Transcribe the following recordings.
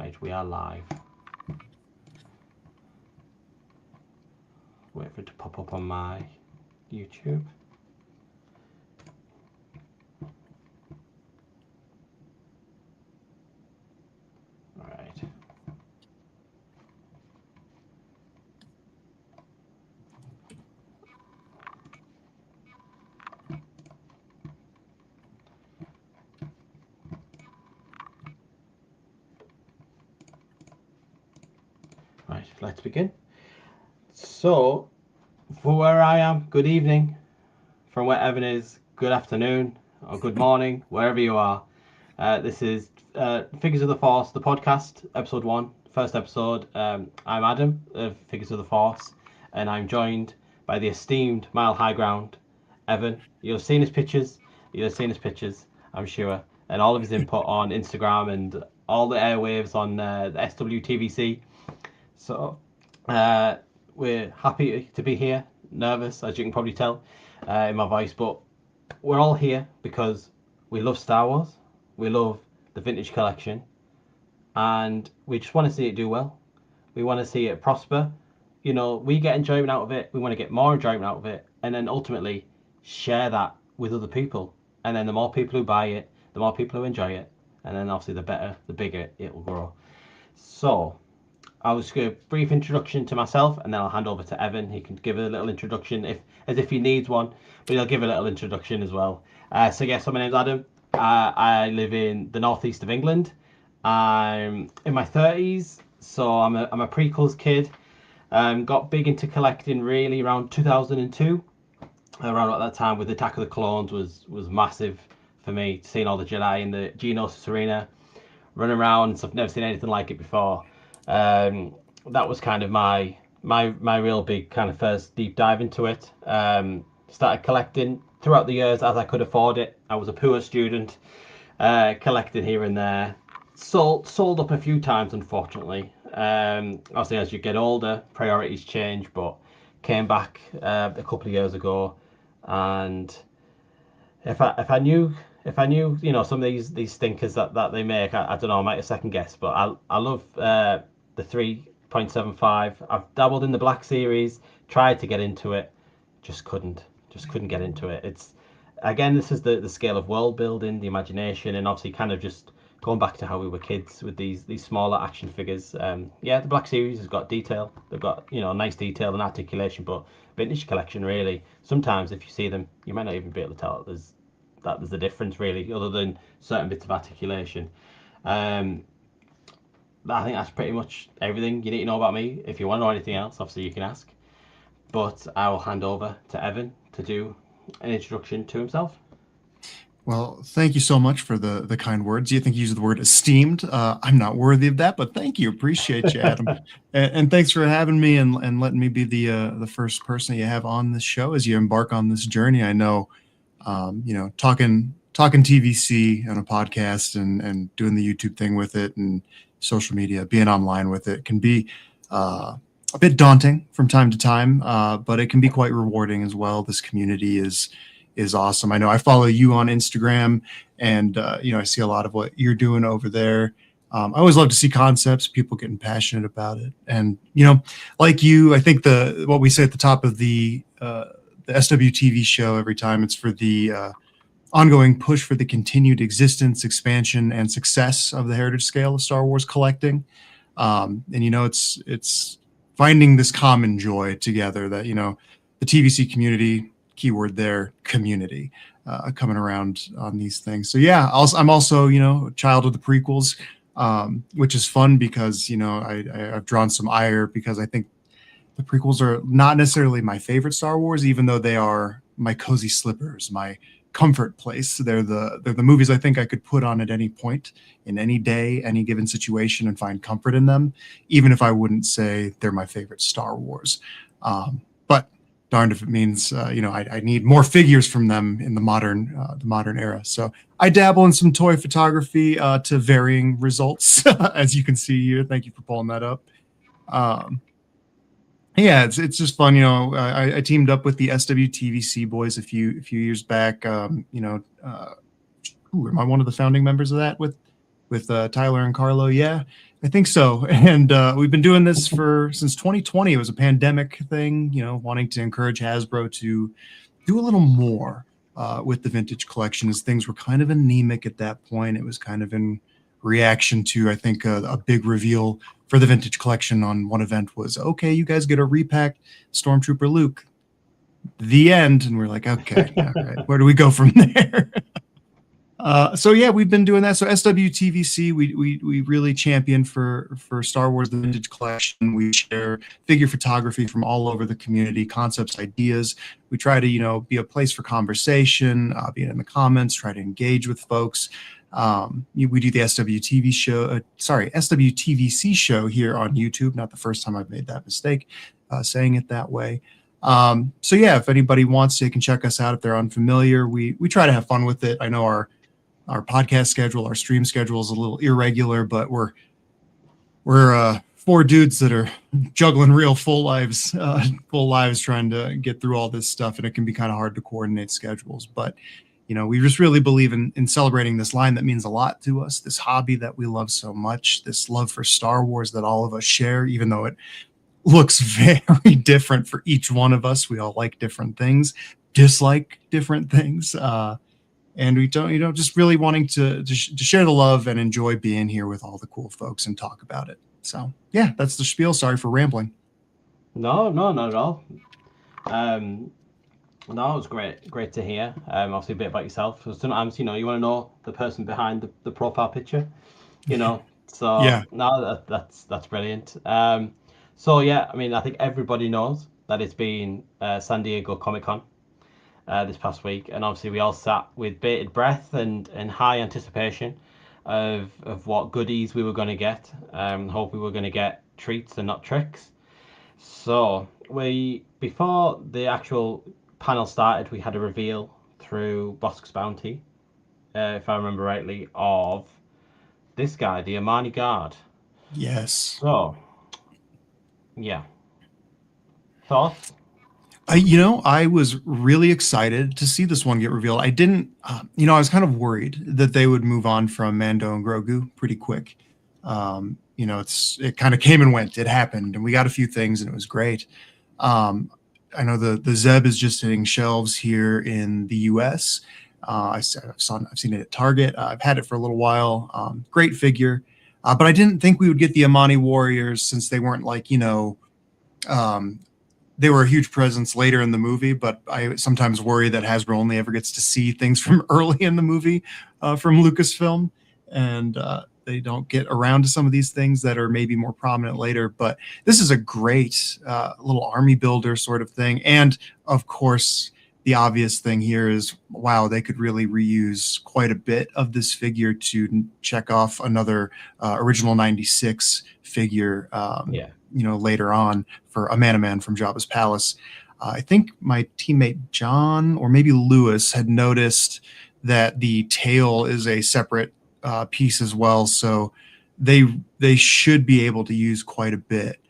Right, we are live. Wait for it to pop up on my YouTube. Right. Right, let's begin. So, for where I am, good evening. From where Evan is, good afternoon or good morning, wherever you are. This is Figures of the Force, the podcast, episode 1, first episode. I'm Adam of Figures of the Force, and I'm joined by the esteemed MileHighGround, Evan. You'll have seen his pictures, I'm sure, and all of his input on Instagram and all the airwaves on the SWTVC. So, we're happy to be here, nervous, as you can probably tell in my voice, but we're all here because we love Star Wars, we love the vintage collection, and we just want to see it do well. We want to see it prosper. You know, we get enjoyment out of it, we want to get more enjoyment out of it, and then ultimately share that with other people. And then the more people who buy it, the more people who enjoy it, and then obviously the better, the bigger it will grow. So, I'll just give a brief introduction to myself, and then I'll hand over to Evan. He can give a little introduction as if he needs one, but he'll give a little introduction as well. So my name's Adam. I live in the northeast of England. I'm in my 30s, so I'm a prequels kid. Got big into collecting really around 2002. Around at that time with Attack of the Clones was massive for me. Seeing all the Jedi in the Geonosis arena, running around and stuff. Never seen anything like it before. That was kind of my real big kind of first deep dive into it. Started collecting throughout the years as I could afford it. I was a poor student, collecting here and there. Sold up a few times, unfortunately. Obviously, as you get older, priorities change, but came back a couple of years ago, and if I knew you know some of these stinkers that they make, I don't know, I might have second guess, but I love the 3.75. I've dabbled in the Black Series, tried to get into it, just couldn't get into it. It's again, this is the scale of world building, the imagination, and obviously kind of just going back to how we were kids with these smaller action figures. The Black Series has got detail. They've got nice detail and articulation, but vintage collection really, sometimes if you see them, you might not even be able to tell there's a difference really, other than certain bits of articulation. I think that's pretty much everything you need to know about me. If you want to know anything else, obviously you can ask. But I will hand over to Evan to do an introduction to himself. Well, thank you so much for the kind words. You think you used the word esteemed. I'm not worthy of that, but thank you. Appreciate you, Adam. and thanks for having me and letting me be the first person you have on this show as you embark on this journey. I know, talking TVC on a podcast and doing the YouTube thing with it and social media, being online with it can be a bit daunting from time to time, but it can be quite rewarding as well. This community is awesome. I know I follow you on Instagram, and I see a lot of what you're doing over there. I always love to see concepts, people getting passionate about it, and like you, I think what we say at the top of the SWTV show every time, it's for the ongoing push for the continued existence, expansion, and success of the heritage scale of Star Wars collecting. And it's finding this common joy together that the TVC community, keyword there, community, coming around on these things. So yeah, I'm also a child of the prequels, which is fun because I've drawn some ire because I think the prequels are not necessarily my favorite Star Wars, even though they are my cozy slippers, my comfort place. They're the movies I think I could put on at any point in any day, any given situation, and find comfort in them, even if I wouldn't say they're my favorite Star Wars. But darned if it means I need more figures from them in the modern era. So I dabble in some toy photography to varying results, as you can see here. Thank you for pulling that up. It's just fun. I teamed up with the SWTVC boys a few years back. Am I one of the founding members of that with Tyler and Carlo? Yeah. I think so. And we've been doing this since 2020. It was a pandemic thing, wanting to encourage Hasbro to do a little more with the vintage collection, as things were kind of anemic at that point. It was kind of in reaction to, I think, a big reveal for the vintage collection on one event was, okay, you guys get a repacked Stormtrooper Luke. The end. And we're like, okay, all right, where do we go from there? So yeah, we've been doing that. So SWTVC, we really champion for Star Wars the Vintage Collection. We share figure photography from all over the community, concepts, ideas. We try to be a place for conversation, be in the comments, try to engage with folks. We do the SWTVC show here on YouTube. Not the first time I've made that mistake, saying it that way. So yeah, if anybody wants to, they can check us out if they're unfamiliar. We try to have fun with it. I know our podcast schedule, our stream schedule is a little irregular, but we're four dudes that are juggling real full lives trying to get through all this stuff, and it can be kind of hard to coordinate schedules. But we just really believe in celebrating this line that means a lot to us, this hobby that we love so much, this love for Star Wars that all of us share, even though it looks very different for each one of us. We all like different things, dislike different things. And we don't, just really wanting to share the love and enjoy being here with all the cool folks and talk about it. So yeah, that's the spiel. Sorry for rambling. No, not at all. No, it was great to hear. Obviously a bit about yourself. So sometimes, you want to know the person behind the profile picture, So yeah. No, that's brilliant. So yeah, I mean, I think everybody knows that it's been San Diego Comic-Con this past week, and obviously we all sat with bated breath and high anticipation of what goodies we were going to get. Hope we were going to get treats and not tricks. So before the actual panel started, we had a reveal through Bosk's Bounty, if I remember rightly, of this guy, the Armani Guard. Yes. So yeah, thoughts? I was really excited to see this one get revealed. I didn't, I was kind of worried that they would move on from Mando and Grogu pretty quick. It kind of came and went. It happened, and we got a few things, and it was great. I know the Zeb is just hitting shelves here in the U.S. I've seen it at Target. I've had it for a little while. Great figure, but I didn't think we would get the Amani Warriors, since they weren't they were a huge presence later in the movie, but I sometimes worry that Hasbro only ever gets to see things from early in the movie from Lucasfilm, and they don't get around to some of these things that are maybe more prominent later. But this is a great little army builder sort of thing. And of course, the obvious thing here is, wow, they could really reuse quite a bit of this figure to check off another original 96 figure. Later on for a man from Jabba's palace. I think my teammate John or maybe Lewis had noticed that the tail is a separate piece as well, so they should be able to use quite a bit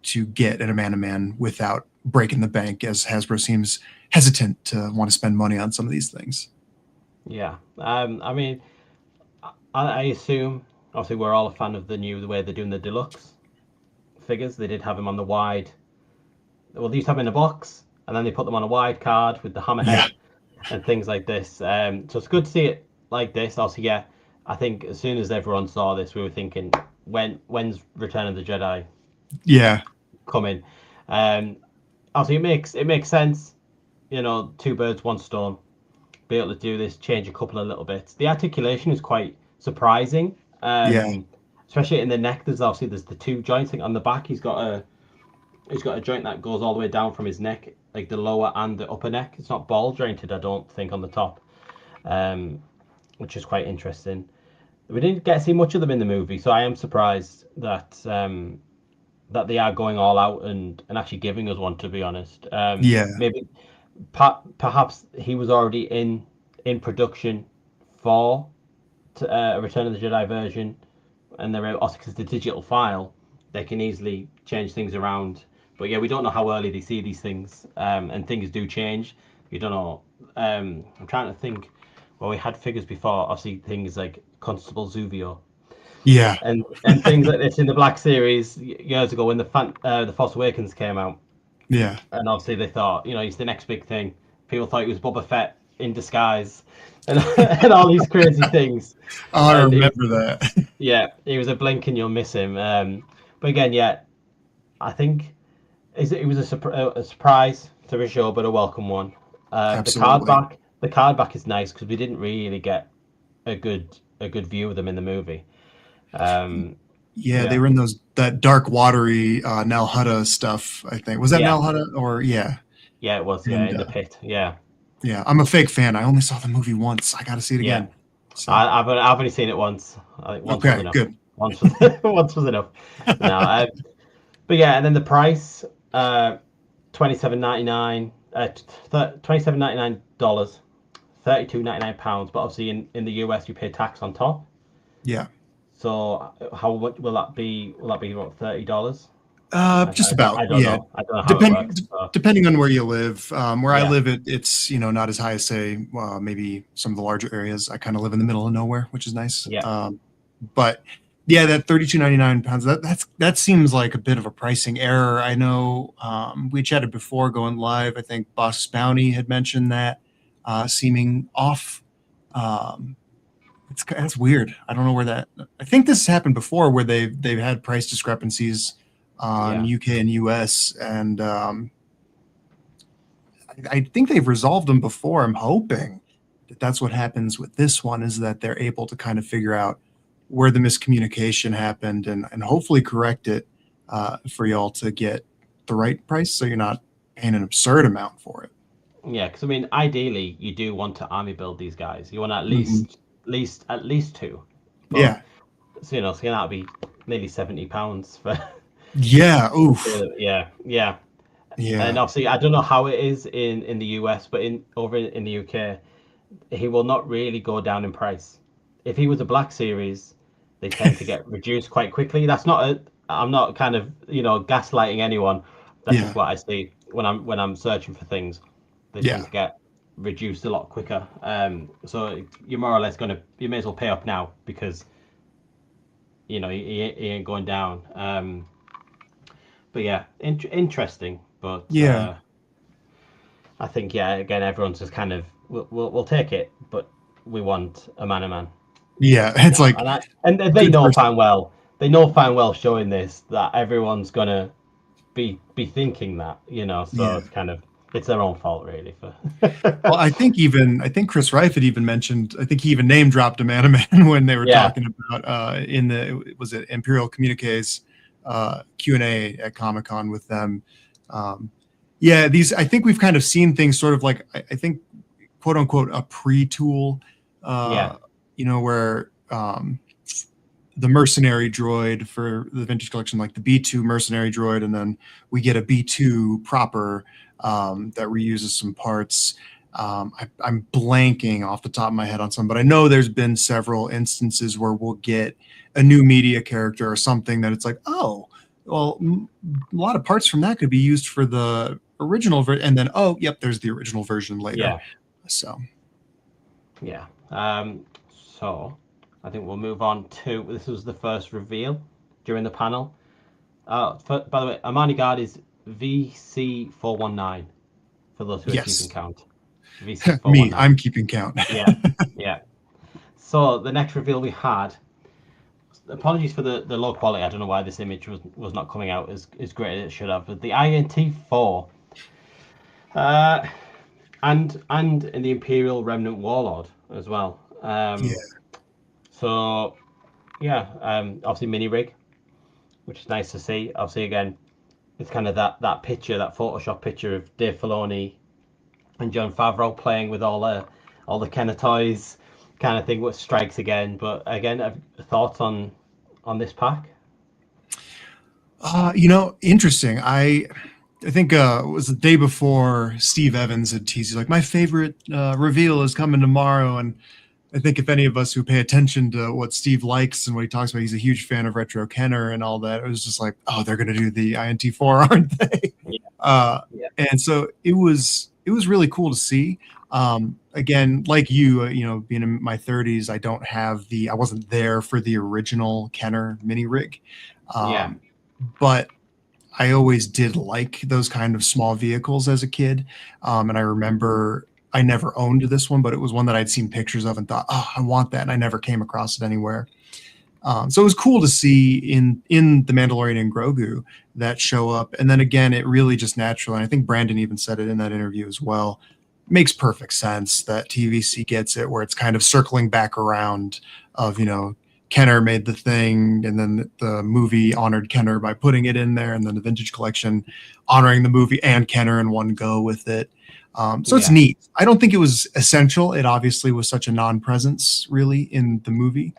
to get an man without breaking the bank, as Hasbro seems hesitant to want to spend money on some of these things. Yeah, I mean, I assume obviously we're all a fan of the way they're doing the deluxe figures. They did have them on the wide. Well, they used to have them in a box, and then they put them on a wide card with the hammerhead and things like this. So it's good to see it like this. Also, yeah, I think as soon as everyone saw this, we were thinking, when's Return of the Jedi? Coming. Obviously, it makes sense. Two birds, one stone. Be able to do this, change a couple of little bits. The articulation is quite surprising. Especially in the neck, there's the two joints. I think on the back, he's got a joint that goes all the way down from his neck, like the lower and the upper neck. It's not ball jointed, I don't think, on the top, which is quite interesting. We didn't get to see much of them in the movie, so I am surprised that they are going all out and actually giving us one, to be honest. Maybe perhaps he was already in production for a Return of the Jedi version, and they're also, because the digital file, they can easily change things around. But yeah, we don't know how early they see these things, and things do change. You don't know. I'm trying to think. Well, we had figures before, obviously things like Constable Zuvio, Yeah. and things like this in the Black Series years ago when the Force Awakens came out. Yeah. And obviously they thought, he's the next big thing. People thought he was Boba Fett in disguise, and, and all these crazy things. Oh, I And remember that. yeah, he was a blink and you'll miss him. But again, yeah, I think it was a surprise to the show, but a welcome one. Absolutely. The card back is nice because we didn't really get a good view of them in the movie. Yeah, they were in that dark, watery Nal Hutta stuff, I think. Was that Yeah. Nal Hutta or yeah? Yeah, it was. Yeah, in the pit. Yeah. Yeah, I'm a fake fan. I only saw the movie once. I got to see it again. So. I've only seen it once. I think once was enough. Good. Once was enough. No, but yeah, and then the price, $27.99, $27.99, £32.99. But obviously in the US you pay tax on top. Yeah. So how much will that be? Will that be about $30? Just about. I don't know. I don't know how it works. Depending on where you live. Where I Yeah. live, it's not as high as say maybe some of the larger areas. I kind of live in the middle of nowhere, which is nice. Yeah. But yeah, that £32.99, that seems like a bit of a pricing error. I know we chatted before going live. I think Boss Bounty had mentioned that seeming off. That's weird. I don't know where that. I think this happened before where they've had price discrepancies on UK and US, and I think they've resolved them before. I'm hoping that's what happens with this one, is that they're able to kind of figure out where the miscommunication happened and hopefully correct it for y'all to get the right price, so you're not paying an absurd amount for it. Yeah, because I mean, ideally, you do want to army build these guys. You want at least two. But, Yeah. So that'll be nearly £70 for. Yeah. Oof. Yeah. Yeah. And obviously, I don't know how it is in the US, but over in the UK, he will not really go down in price. If he was a Black Series, they tend to get reduced quite quickly. I'm not kind of gaslighting anyone. That's just what I see when I'm searching for things. They tend to get reduced a lot quicker. So you're more or less you may as well pay up now because he ain't going down. But yeah, interesting. But I think again everyone's just kind of we'll take it, but we want a man. Yeah, it's like, and they know fine well. They know fine well showing this that everyone's gonna be thinking that, So it's kind of it's their own fault really. Well, I think Chris Reif had even mentioned. I think he even name dropped a man when they were talking about was it Imperial Communiques Q&A at Comic-Con with them. I think we've kind of seen things sort of like I think quote unquote a pre-tool. Where the mercenary droid for the vintage collection, like the B2 mercenary droid, and then we get a B2 proper that reuses some parts. I'm blanking off the top of my head on some, but I know there's been several instances where we'll get a new media character or something that it's like, oh, well, a lot of parts from that could be used for the original version, and then there's the original version later. Yeah. So. Yeah. So I think we'll move on to, this was the first reveal during the panel. By the way, Armani Guard is VC419 for those who are keeping count. VC419. Me, I'm keeping count. Yeah. So the next reveal we had, apologies for the low quality. I don't know why this image was not coming out as great as it should have. But the INT4 and in the Imperial Remnant Warlord as well. So, obviously mini rig, which is nice to see. Obviously, again, it's kind of that picture, that Photoshop picture of Dave Filoni and Jon Favreau playing with all the Kenner toys, kind of thing. What strikes again? But again, thoughts on this pack? Interesting. I think it was the day before Steve Evans had teased, like, my favorite reveal is coming tomorrow, and I think if any of us who pay attention to what Steve likes and what he talks about, he's a huge fan of Retro Kenner and all that. It was just like, oh, they're going to do the INT4, aren't they? And so it was really cool to see. Again, like you, being in my 30s, I wasn't there for the original Kenner mini rig. Yeah. But I always did like those kind of small vehicles as a kid. And I remember I never owned this one, but it was one that I'd seen pictures of and thought, oh, I want that. And I never came across it anywhere. So it was cool to see in The Mandalorian and Grogu that show up. And then again, it really just natural. And I think Brandon even said it in that interview as well. Makes perfect sense that TVC gets it, where it's kind of circling back around of, Kenner made the thing, and then the movie honored Kenner by putting it in there, and then the vintage collection honoring the movie and Kenner in one go with it. So it's neat. I don't think it was essential. It obviously was such a non-presence really in the movie,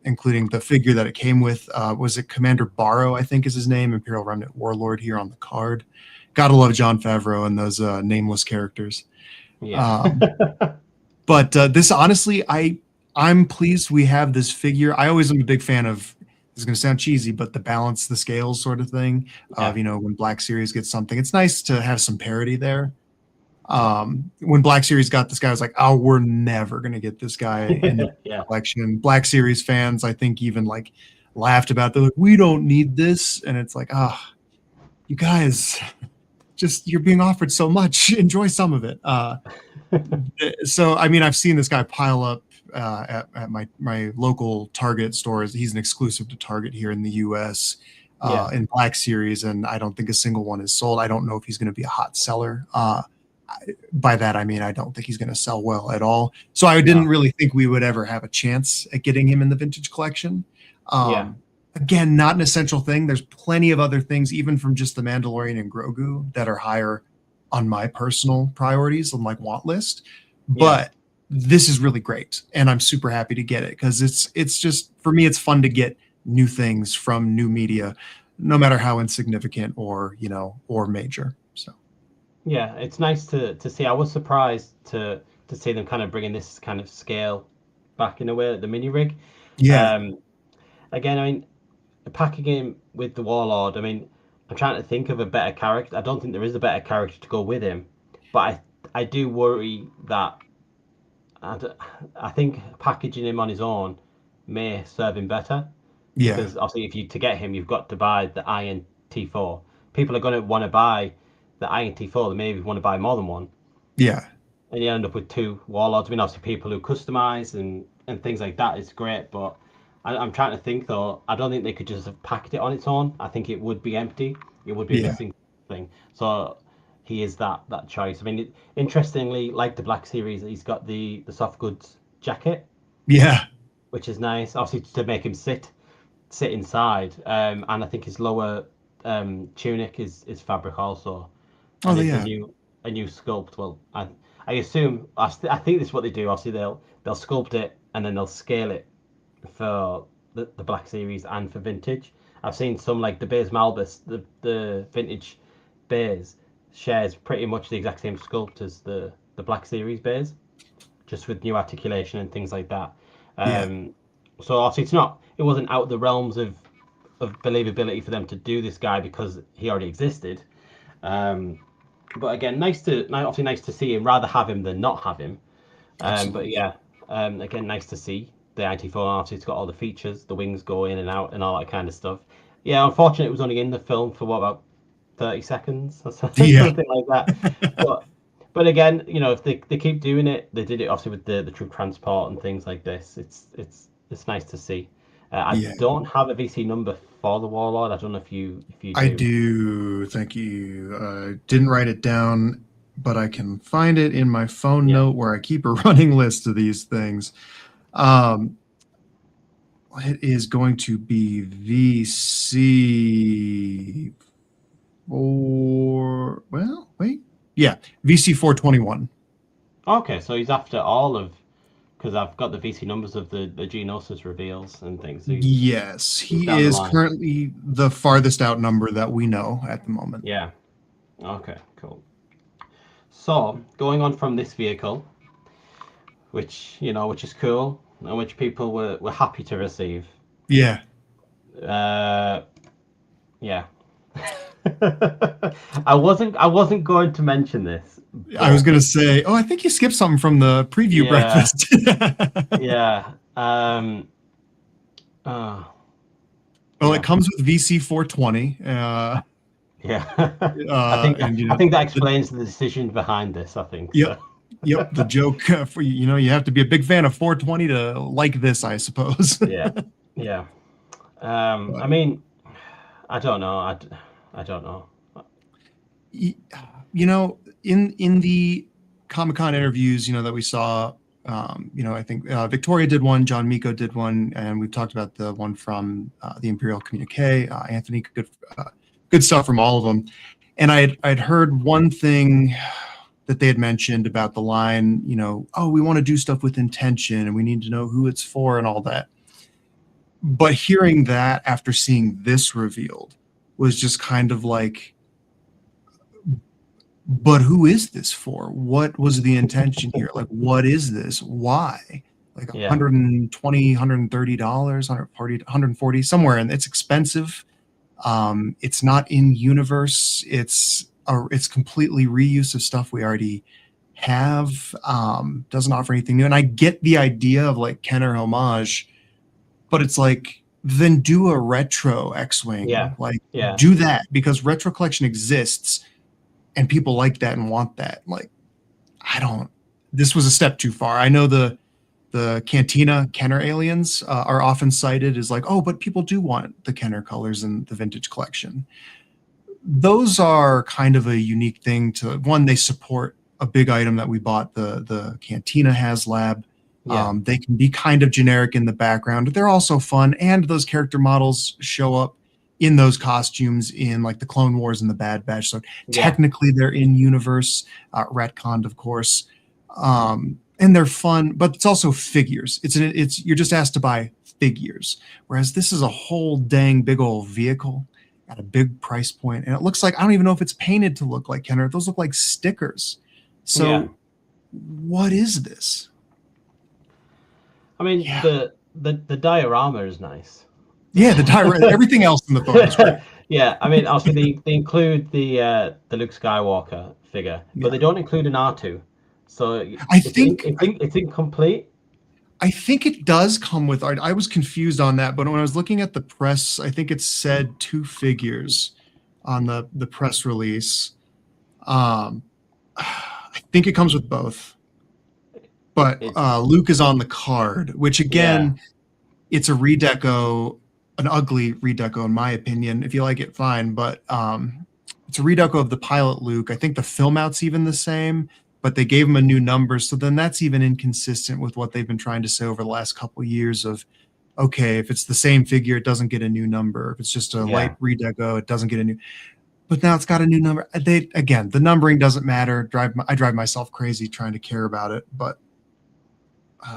including the figure that it came with. Was it Commander Barrow, I think is his name, Imperial Remnant Warlord here on the card. Gotta love Jon Favreau and those nameless characters. Yeah. But this, honestly, I'm pleased we have this figure. I always am a big fan of, this is going to sound cheesy, but the balance the scales sort of thing of, when Black Series gets something, it's nice to have some parity there. When Black Series got this guy, I was like, oh, we're never going to get this guy in the collection. Black Series fans, I think, even like laughed about it. They're like, we don't need this. And it's like, you guys, just, you're being offered so much. Enjoy some of it. So, I mean, I've seen this guy pile up at my local Target stores. He's an exclusive to Target here in the US in Black Series, and I don't think a single one is sold. I don't know if he's going to be a hot seller. By that, I mean, I don't think he's going to sell well at all. So I didn't really think we would ever have a chance at getting him in the vintage collection. Again, not an essential thing. There's plenty of other things, even from just the Mandalorian and Grogu, that are higher on my personal priorities on my want list. But this is really great, and I'm super happy to get it, because it's just, for me, it's fun to get new things from new media, no matter how insignificant or major. So yeah, it's nice to see. I was surprised to see them kind of bringing this kind of scale back in a way at the mini rig. Again, I mean, packing him with the Warlord, I mean, I'm trying to think of a better character. I don't think there is a better character to go with him, but I do worry that I think packaging him on his own may serve him better. Because obviously, to get him, you've got to buy the Iron T4. People are going to want to buy the Iron T4. They maybe want to buy more than one. Yeah. And you end up with two Warlords. I mean, obviously, people who customize and things like that is great, but I'm trying to think, though. I don't think they could just have packed it on its own. I think it would be empty. It would be missing something. So he is that choice. I mean, interestingly, like the Black Series, he's got the soft goods jacket. Yeah. Which is nice, obviously, to make him sit inside. And I think his lower tunic is fabric also. And it's a new sculpt. Well, I assume, I think this is what they do. Obviously, they'll sculpt it and then they'll scale it for the Black Series and for vintage. I've seen some, like the Bays Malbus, the vintage Bays shares pretty much the exact same sculpt as the Black Series Bays, just with new articulation and things like that. So obviously it wasn't out of the realms of believability for them to do this guy because he already existed. But again, nice to see him. Rather have him than not have him. But yeah, again, nice to see the IT4. Obviously, it's got all the features. The wings go in and out and all that kind of stuff. Yeah, unfortunately, it was only in the film for about 30 seconds or something like that. But again, if they keep doing it, they did it obviously with the troop transport and things like this. It's nice to see. I don't have a VC number for the Warlord. I don't know if you do. I do. Thank you. I didn't write it down, but I can find it in my phone note where I keep a running list of these things. It is going to be VC VC 421. Okay, so he's after all of, because I've got the VC numbers of the Geonosis reveals and things. So yes, he is currently the farthest out number that we know at the moment. Yeah. Okay, cool. So going on from this vehicle, which is cool, and which people were happy to receive. Yeah. Yeah. I wasn't going to mention this. I was going to say, I think you skipped something from the preview Yeah. breakfast. Yeah. Well, Yeah. it comes with VC 420. Yeah. And I think that explains the decision behind this. I think. Yep. So. Yep. The joke for you have to be a big fan of 420 to like this, I suppose. Yeah. Yeah. I mean, I don't know. I don't know. In the Comic-Con interviews, that we saw, I think Victoria did one, John Miko did one, and we've talked about the one from the Imperial Communique. Anthony, good stuff from all of them. And I'd heard one thing that they had mentioned about the line, we want to do stuff with intention and we need to know who it's for and all that. But hearing that after seeing this revealed was just kind of like, but who is this for? What was the intention here? Like, what is this? Why? Like $120, $130, $140, $140, somewhere, and it's expensive. It's not in universe. It's completely reuse of stuff we already have. Doesn't offer anything new. And I get the idea of like Kenner homage, but it's like, then do a retro X-Wing. Do that, because retro collection exists and people like that and want that. Like, this was a step too far. I know the Cantina Kenner aliens are often cited as like, but people do want the Kenner colors in the vintage collection. Those are kind of a unique thing to one. They support a big item that we bought, the Cantina HasLab. They can be kind of generic in the background, but they're also fun. And those character models show up in those costumes in like the Clone Wars and the Bad Batch. So technically they're in universe, retconned, of course. And they're fun, but it's also figures. You're just asked to buy figures. Whereas this is a whole dang big old vehicle at a big price point. And it looks like, I don't even know if it's painted to look like Kenner. Those look like stickers. So what is this? I mean, the diorama is nice. Yeah, the diorama, everything else in the photo is great. Yeah, I mean, also they include the Luke Skywalker figure, but they don't include an R2. So I think it's incomplete. I think it does come with art. I was confused on that, but when I was looking at the press, I think it said 2 figures on the press release. I think it comes with both. But Luke is on the card, which again, it's a redeco, an ugly redeco in my opinion. If you like it, fine. But it's a redeco of the pilot Luke. I think the film out's even the same, but they gave him a new number. So then that's even inconsistent with what they've been trying to say over the last couple of years of, okay, if it's the same figure, it doesn't get a new number. If it's just a light redeco, it doesn't get a new. But now it's got a new number. Again, the numbering doesn't matter. I drive myself crazy trying to care about it. But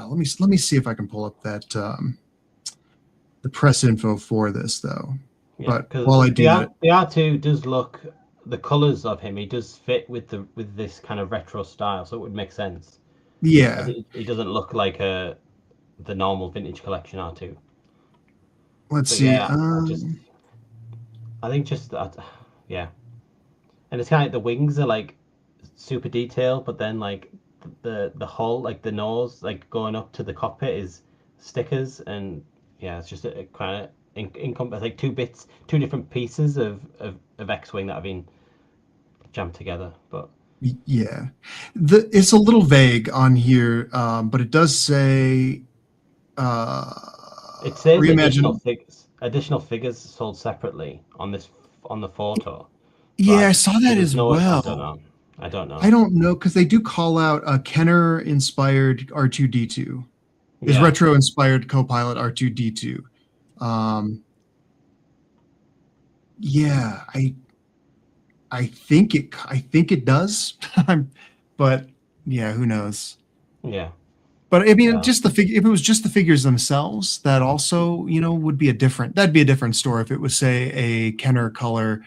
let me see if I can pull up that the press info for this though. Yeah, but while I do that, the R2 does look, the colors of him, he does fit with this kind of retro style, so it would make sense. Yeah, he doesn't look like the normal vintage collection R2. Let's see. Yeah, I think just that. Yeah, and it's kind of like the wings are like super detailed, but then like the hull, like the nose, like going up to the cockpit is stickers, and it's just a kind of encompass like two different pieces of X-Wing that have been jammed together. But yeah, it's a little vague on here, but it does say it says additional figures sold separately on the photo. Yeah, I saw that as well. I don't know. I don't know, because they do call out a Kenner-inspired R2-D2. His retro-inspired co-pilot R2-D2. I think it does, but who knows? Yeah. But I mean, just the figure. If it was just the figures themselves, that also would be that'd be a different story. If it was say a Kenner color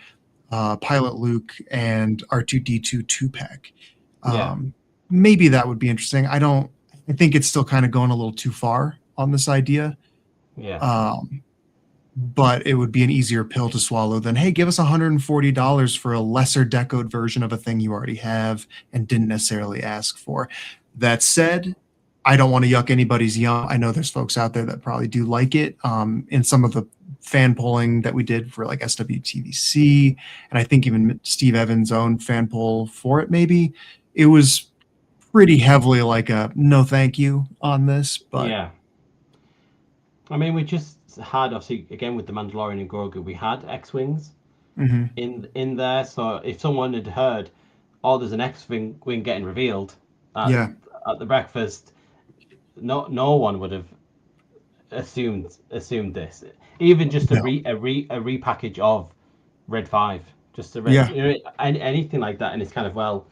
pilot Luke and R2-D2 2-pack, maybe that would be interesting. I think it's still kind of going a little too far on this idea. Yeah. but it would be an easier pill to swallow than, hey, give us $140 for a lesser decoed version of a thing you already have and didn't necessarily ask for. That said, I don't want to yuck anybody's yum. I know there's folks out there that probably do like it. In some of the fan polling that we did for like SWTVC, and I think even Steve Evans' own fan poll for it, maybe, it was pretty heavily like a no thank you on this. But Yeah. I mean, we just had, obviously, again with the Mandalorian and Grogu, we had X-wings mhm. in there. So if someone had heard, oh, there's an X-wing getting revealed Yeah, at the breakfast, no one would have assumed this. Even just a no, repackage of Red 5, just a red, yeah, anything like that, and it's kind of, well,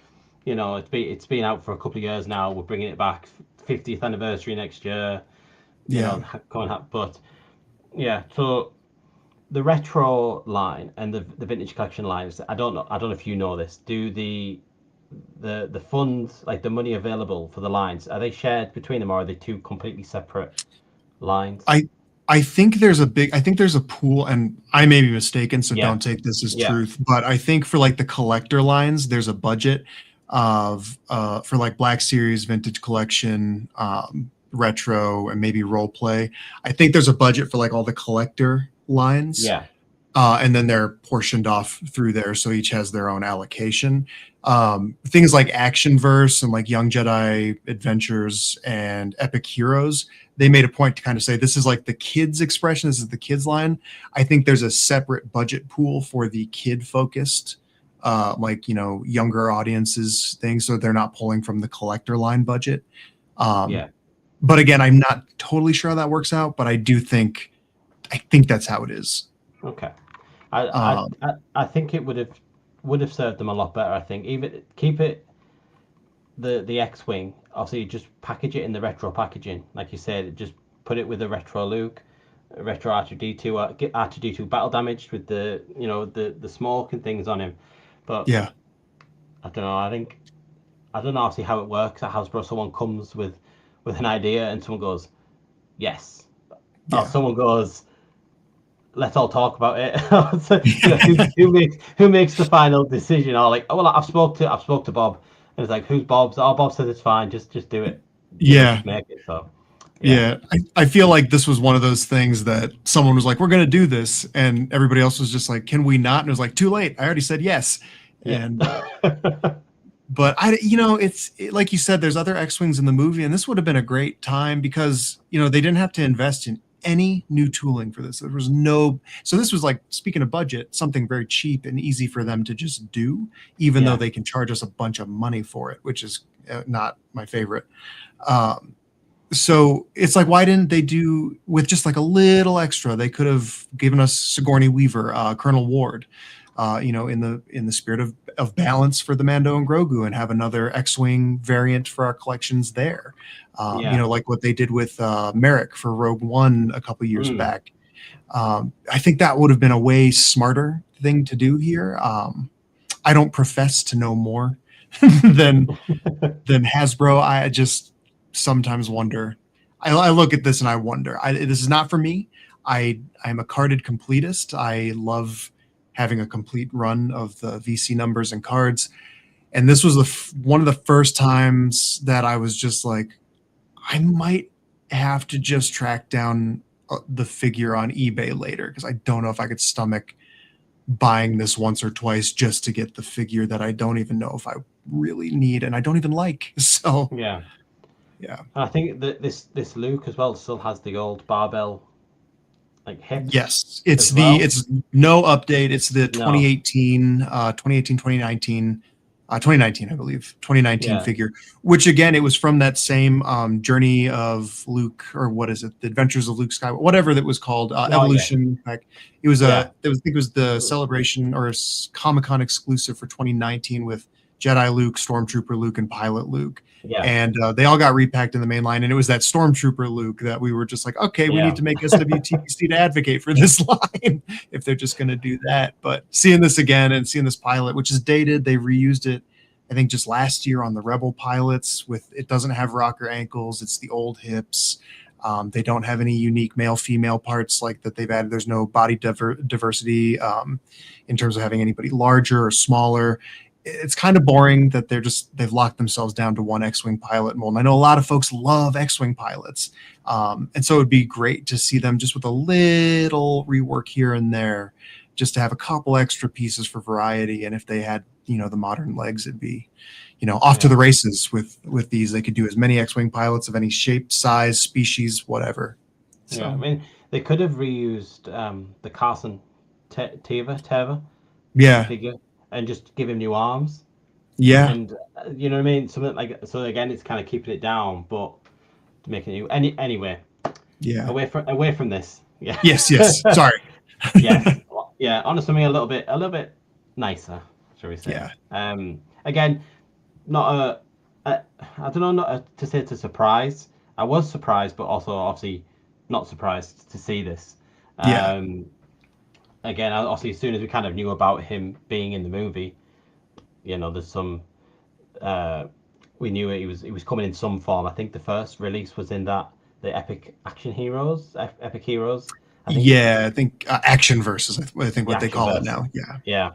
it's been out for a couple of years now. We're bringing it back, 50th anniversary next year. yeah. But yeah, so the retro line and the vintage collection lines, I don't know if you know this. Do the funds, like the money available for the lines, are they shared between them, or are they two completely separate lines? I I think there's a pool, and I may be mistaken, so Yeah, don't take this as yeah, truth, but I think for like the collector lines, there's a budget of for like Black Series, Vintage Collection, retro, and maybe role play. I think there's a budget for like all the collector lines. yeah, And then they're portioned off through there, so each has their own allocation. Things like Action Verse and like Young Jedi Adventures and Epic Heroes, they made a point to kind of say this is like the kids expression, this is the kids line. I think there's a separate budget pool for the kid focused, like, younger audiences things, so they're not pulling from the collector line budget. Um, yeah. but again, I'm not totally sure how that works out, but I think that's how it is. Okay. I I Um, I think it would have served them a lot better. I think even keep it the X-wing. Obviously, just package it in the retro packaging, like you said. Just put it with a retro Luke, a retro R2D2. Get R2D2 battle damaged with the smoke and things on him. But yeah. I don't know. I don't know obviously how it works at Hasbro. Someone comes with an idea and someone goes yes, or Yeah. someone goes, let's all talk about it. So, who makes the final decision? Or like, oh well, I've spoke to Bob, and it's like, who's Bob's? Oh, Bob says it's fine. Just do it. Yeah. Just make it. So, yeah, Yeah. I feel like this was one of those things that someone was like, we're going to do this. And everybody else was just like, can we not? And it was like, too late. I already said yes. yeah, And, but like you said, there's other X-Wings in the movie, and this would have been a great time because, they didn't have to invest in any new tooling for this. There was so this was like, speaking of budget, something very cheap and easy for them to just do, even though yeah, they can charge us a bunch of money for it, which is not my favorite. Um, so it's like, why didn't they do with just like a little extra? They could have given us Sigourney Weaver, Colonel Ward, in the spirit of balance for the Mando and Grogu, and have another X-wing variant for our collections there. yeah. Like what they did with Merrick for Rogue One a couple years Mm. back. I think that would have been a way smarter thing to do here. I don't profess to know more than than Hasbro. I just sometimes wonder. I look at this and I wonder. This is not for me. I'm a carded completist. I love having a complete run of the VC numbers and cards. And this was one of the first times that I was just like, I might have to just track down the figure on eBay later, because I don't know if I could stomach buying this once or twice just to get the figure that I don't even know if I really need and I don't even like. So Yeah. yeah. I think that this Luke as well still has the old barbell like hips Yes, as well. it's no update. It's the No. 2019, I believe, 2019 Yeah. figure, which again, it was from that same Journey of Luke, or what is it? The Adventures of Luke Skywalker, whatever that was called, Oh yeah. Evolution. Like, it was Yeah. I think it was the celebration or Comic-Con exclusive for 2019 with Jedi Luke, Stormtrooper Luke, and Pilot Luke. Yeah. And they all got repacked in the main line, and it was that Stormtrooper Luke that we were just like, okay, we Yeah. need to make SWTC to advocate for this line if they're just going to do that. But seeing this again and seeing this pilot, which is dated, they reused it, I think, just last year on the Rebel pilots. With it doesn't have rocker ankles, it's the old hips. They don't have any unique male-female parts like that they've added. There's no body diversity in terms of having anybody larger or smaller. It's kind of boring that they've locked themselves down to one X-Wing pilot mold. And I know a lot of folks love X-Wing pilots. And so it'd be great to see them just with a little rework here and there, just to have a couple extra pieces for variety. And if they had, the modern legs, it'd be, off to the races with these. They could do as many X-Wing pilots of any shape, size, species, whatever. So. Yeah, I mean, they could have reused the Carson Teva figure and just give him new arms. Yeah. And you know what I mean? Something like, so again, it's kind of keeping it down, but making it anyway. Yeah. Away from this. Yeah. Yes. Sorry. Yes. Yeah. On to something a little bit nicer, shall we say? Yeah. Again, not I don't know, not to say it's a surprise. I was surprised, but also obviously not surprised to see this. Yeah. Again, obviously, as soon as we kind of knew about him being in the movie, there's some. We knew he was coming in some form. I think the first release was in the Epic Action Heroes, Epic Heroes. I think Action Versus. I think what they call it now. Yeah. Yeah,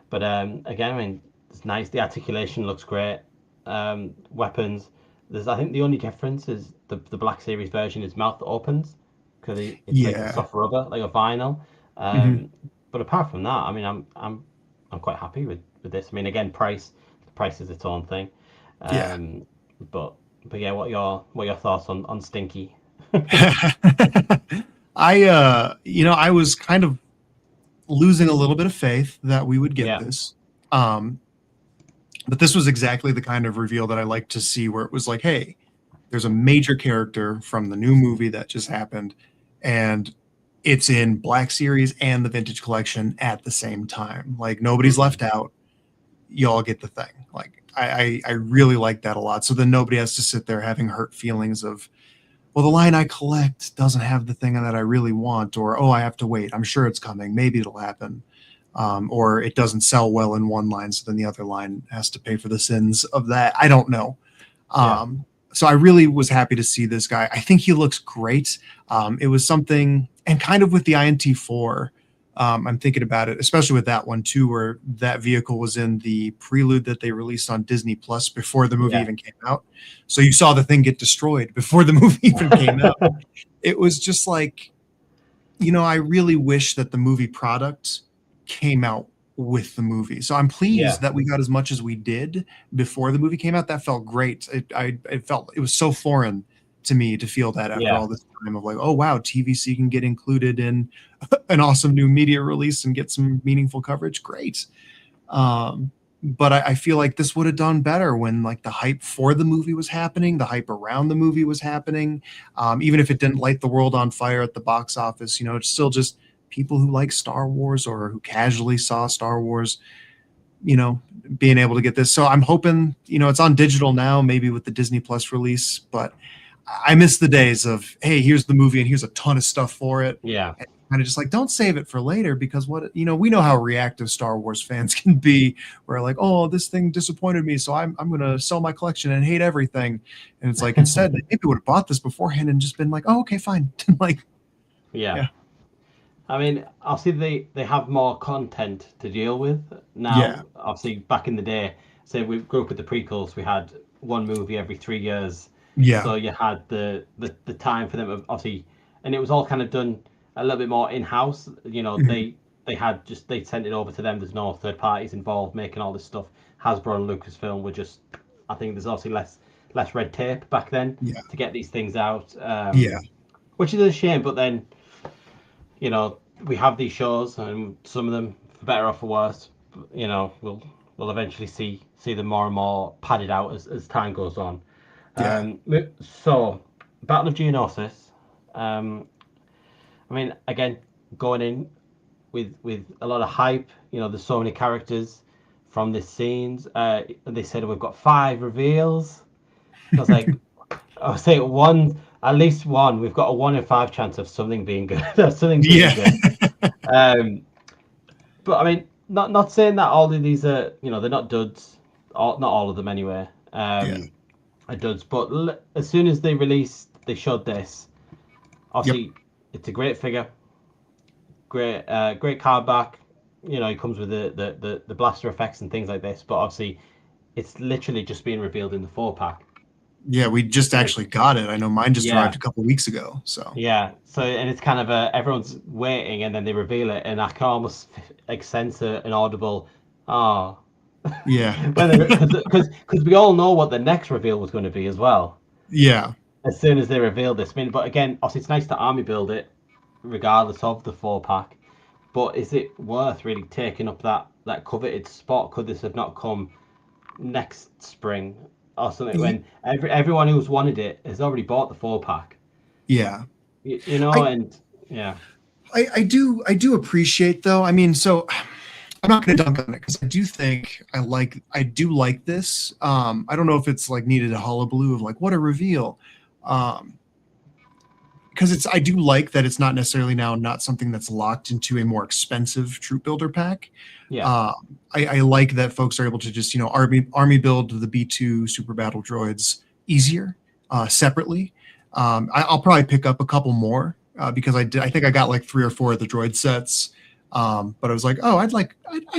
but again, I mean, it's nice. The articulation looks great. Weapons. I think the only difference is the Black Series version. His mouth opens because it's like a soft rubber, like a vinyl. But apart from that, I mean, I'm quite happy with this. I mean, again, price is its own thing. But yeah, what are your thoughts on Stinky? I was kind of losing a little bit of faith that we would get this. But this was exactly the kind of reveal that I like to see, where it was like, hey, there's a major character from the new movie that just happened, and it's in Black Series and the Vintage Collection at the same time. Like, nobody's left out. Y'all get the thing. Like, I really like that a lot. So then nobody has to sit there having hurt feelings of, well, the line I collect doesn't have the thing that I really want, or, oh, I have to wait. I'm sure it's coming. Maybe it'll happen. Or it doesn't sell well in one line, so then the other line has to pay for the sins of that. I don't know. So I really was happy to see this guy. I think he looks great. It was something, and kind of with the INT4, I'm thinking about it, especially with that one too, where that vehicle was in the prelude that they released on Disney Plus before the movie even came out. So you saw the thing get destroyed before the movie even came out. It was just like, I really wish that the movie product came out with the movie. So I'm pleased that we got as much as we did before the movie came out. That felt great. It felt, it was so foreign to me to feel that after all this time of like, oh wow, TVC can get included in an awesome new media release and get some meaningful coverage. Great. But I feel like this would have done better when like the hype for the movie was happening, the hype around the movie was happening. Even if it didn't light the world on fire at the box office, it's still just people who like Star Wars or who casually saw Star Wars, being able to get this. So I'm hoping, it's on digital now, maybe with the Disney Plus release, but I miss the days of, hey, here's the movie and here's a ton of stuff for it. Yeah. And kind of just like, don't save it for later, because we know how reactive Star Wars fans can be, where like, oh, this thing disappointed me, so I'm going to sell my collection and hate everything. And it's like, instead, they maybe would have bought this beforehand and just been like, oh, okay, fine. Like, yeah. I mean, obviously they have more content to deal with now. Yeah. Obviously, back in the day, say we grew up with the prequels, we had one movie every 3 years. Yeah. So you had the time for them, obviously, and it was all kind of done a little bit more in-house. They sent it over to them. There's no third parties involved making all this stuff. Hasbro and Lucasfilm were just, I think there's obviously less red tape back then to get these things out. Which is a shame, but then, we have these shows, and some of them, for better or for worse, we'll eventually see them more and more padded out as time goes on. So, Battle of Geonosis. I mean, again, going in with a lot of hype. There's so many characters from this scenes. They said we've got 5 reveals. I was like, I would say at least one. We've got a 1 in 5 chance of something being good. Something being good. But I mean, not saying that all of these are, they're not duds. Not all of them anyway. Are duds. But as soon as they showed this, Obviously, it's a great figure, great card back. You know, it comes with the blaster effects and things like this. But obviously, it's literally just being revealed in the 4-pack. Yeah, we just actually got it. I know mine just Yeah. arrived a couple of weeks ago. So Yeah, so and it's kind of everyone's waiting and then they reveal it, and I can almost like sense an audible, oh, yeah, because we all know what the next reveal was going to be as well. yeah, As soon as they revealed this, I mean, but again, obviously it's nice to army build it, regardless of the 4-pack. But is it worth really taking up that coveted spot? Could this have not come next spring or something when everyone who's wanted it has already bought the 4-pack? yeah. You know, and yeah. I do appreciate though. I mean, so I'm not going to dunk on it because I do think I do like this. I don't know if it's like needed a hullabaloo of like what a reveal, because I do like that it's not necessarily now not something that's locked into a more expensive troop builder pack. Yeah. I like that folks are able to just army build the B2 super battle droids easier separately. I'll probably pick up a couple more because I think I got like 3 or 4 of the droid sets. But I was like, oh, I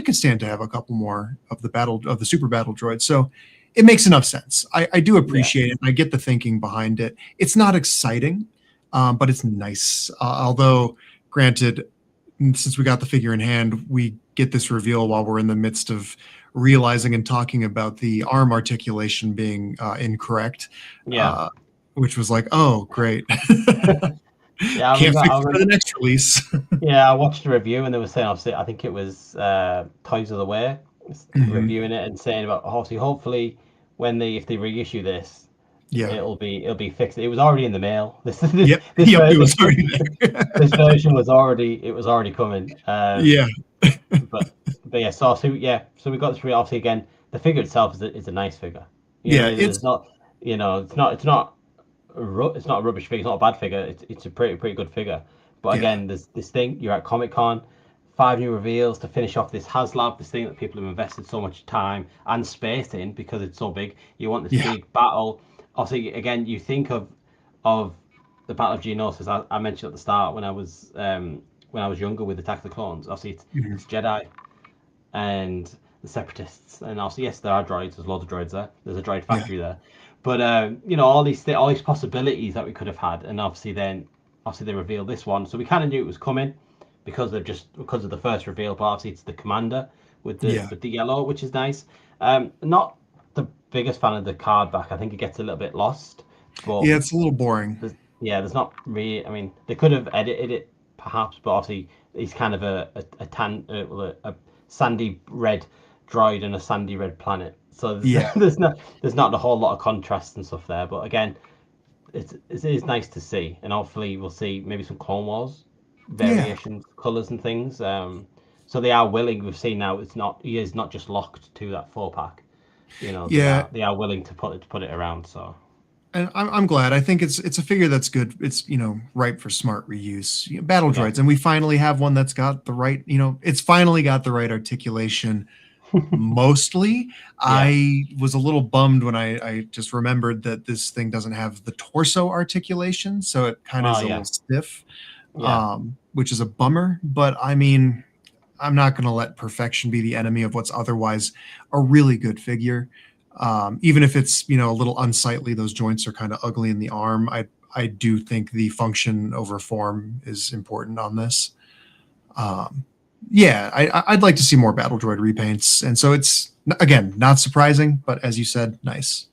could stand to have a couple more of the super battle droids. So it makes enough sense. I do appreciate it. I get the thinking behind it. It's not exciting, but it's nice. Although, granted, since we got the figure in hand, we get this reveal while we're in the midst of realizing and talking about the arm articulation being incorrect. Yeah. Which was like, oh, great. Yeah, Can't fix it for the next release. Yeah, I watched a review and they were saying, obviously, I think it was Toys of the Way reviewing it and saying about hopefully if they reissue this, it'll be fixed. It was already in the mail. This it was already there. This version was already coming. but yeah, so we got this obviously again. The figure itself is a nice figure. It's not it's not a rubbish figure. It's not a bad figure. It's a pretty good figure. But again, there's this thing. You're at Comic Con, 5 new reveals to finish off this HasLab, this thing that people have invested so much time and space in because it's so big. You want this big battle. Also, again, you think of the Battle of Geonosis. I mentioned at the start when I was younger with Attack of the Clones. Obviously, it's Jedi and the Separatists, and also yes, there are droids. There's loads of droids there. There's a droid factory there. But all these possibilities that we could have had, and obviously they revealed this one, so we kind of knew it was coming because of the first reveal. But obviously it's the Commander with the yellow, which is nice. Not the biggest fan of the card back. I think it gets a little bit lost. But it's a little boring. There's not really. I mean, they could have edited it perhaps, but obviously he's kind of a sandy red droid and a sandy red planet. So there's not a whole lot of contrast and stuff there. But again, it is nice to see, and hopefully we'll see maybe some Clone Wars variations, colours and things. So they are willing. We've seen now he is not just locked to that 4-pack. They are willing to put it around. So. And I'm glad. I think it's a figure that's good. It's ripe for smart reuse. Battle droids, and we finally have one that's got the right. It's finally got the right articulation. Mostly, I was a little bummed when I just remembered that this thing doesn't have the torso articulation, so it kind of is a little stiff, which is a bummer. But I mean, I'm not going to let perfection be the enemy of what's otherwise a really good figure. Even if it's a little unsightly, those joints are kind of ugly in the arm. I do think the function over form is important on this. I'd like to see more battle droid repaints, and so it's again not surprising, but as you said, nice.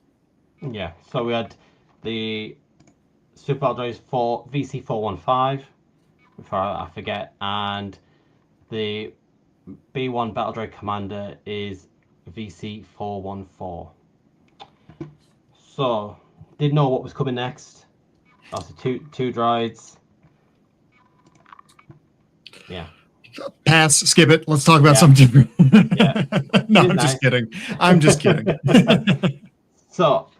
Yeah. So we had the Super Battle Droids for VC415, before I forget, and the B1 Battle Droid Commander is VC414. So, didn't know what was coming next. Also, two droids. Yeah. Pass, skip it. Let's talk about something different. No, I'm just kidding. I'm just kidding. So,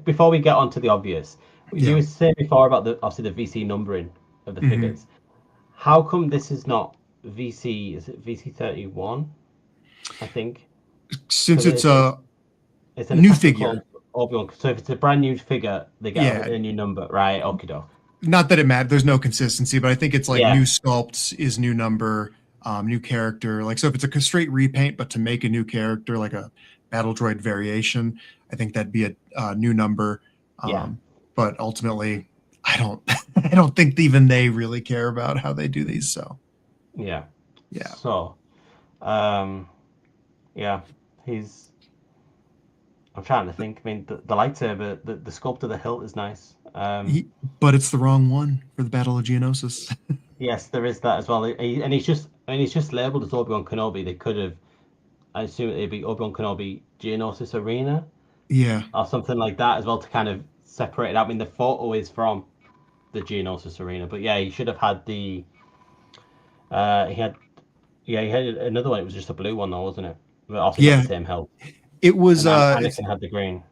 before we get on to the obvious, you were saying before about the VC numbering of the figures. How come this is not VC? Is it VC31? I think. Since it's a new figure. So if it's a brand new figure, they get a new number, right? Okie doke. not that it matters. There's no consistency, but I think it's like Yeah. new sculpts is new number, new character. Like, so if it's a straight repaint, but to make a new character, like a battle droid variation, I think that'd be a new number. Yeah. But ultimately, I don't, I don't think even they really care about how they do these. So, Yeah. yeah. So, yeah, I'm trying to think. I mean, the lightsaber, the sculpt of the hilt is nice. But it's the wrong one for the Battle of Geonosis. Yes, there is that as well. And he's just labeled as Obi-Wan Kenobi. They could have, I assume it'd be Obi-Wan Kenobi Geonosis Arena Yeah. or something like that as well to kind of separate it out. I mean, the photo is from the Geonosis Arena, but yeah, he should have had the. He had another one. It was just a blue one though, wasn't it? But also got the same hilt. It was. Anakin had the green.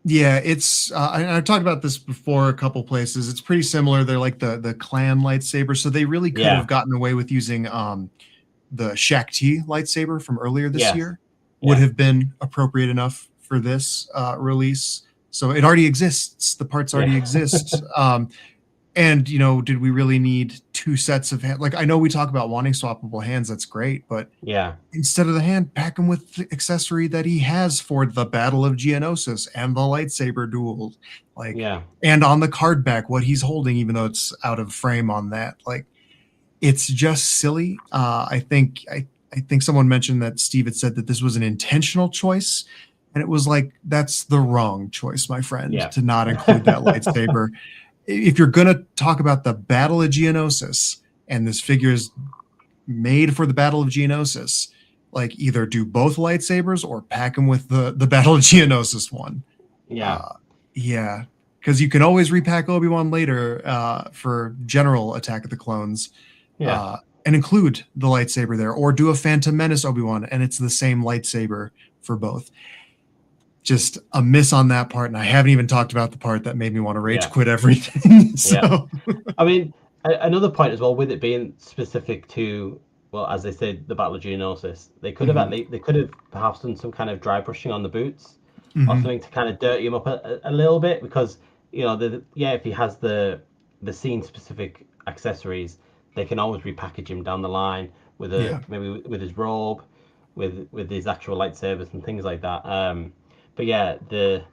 Yeah, it's. I've talked about this before a couple places. It's pretty similar. They're like the clan lightsaber, so they really could have gotten away with using the Shak Ti lightsaber from earlier this year. Would have been appropriate enough for this release. So it already exists. The parts already exist. And, you know, did we really need two sets of hands? Like, I know we talk about wanting swappable hands. That's great. But instead of the hand, pack him with the accessory that he has for the Battle of Geonosis and the lightsaber duel. Like, and on the card back, what he's holding, even though it's out of frame on that. Like, it's just silly. I think someone mentioned that Steve had said that this was an intentional choice. And it was like, that's the wrong choice, my friend, to not include that lightsaber. If you're going to talk about the Battle of Geonosis and this figure is made for the Battle of Geonosis, like either do both lightsabers or pack them with the Battle of Geonosis one. Yeah. Because you can always repack Obi-Wan later for general Attack of the Clones and include the lightsaber there, or do a Phantom Menace Obi-Wan and it's the same lightsaber for both. Just a miss on that part, and I haven't even talked about the part that made me want to rage quit everything. So, I mean, another point as well, with it being specific to, well, as they said, the Battle of Geonosis, they could have they could have perhaps done some kind of dry brushing on the boots or something to kind of dirty him up a little bit, because you know, if he has the scene specific accessories, they can always repackage him down the line with maybe with his robe, with his actual lightsabers and things like that. But yeah, the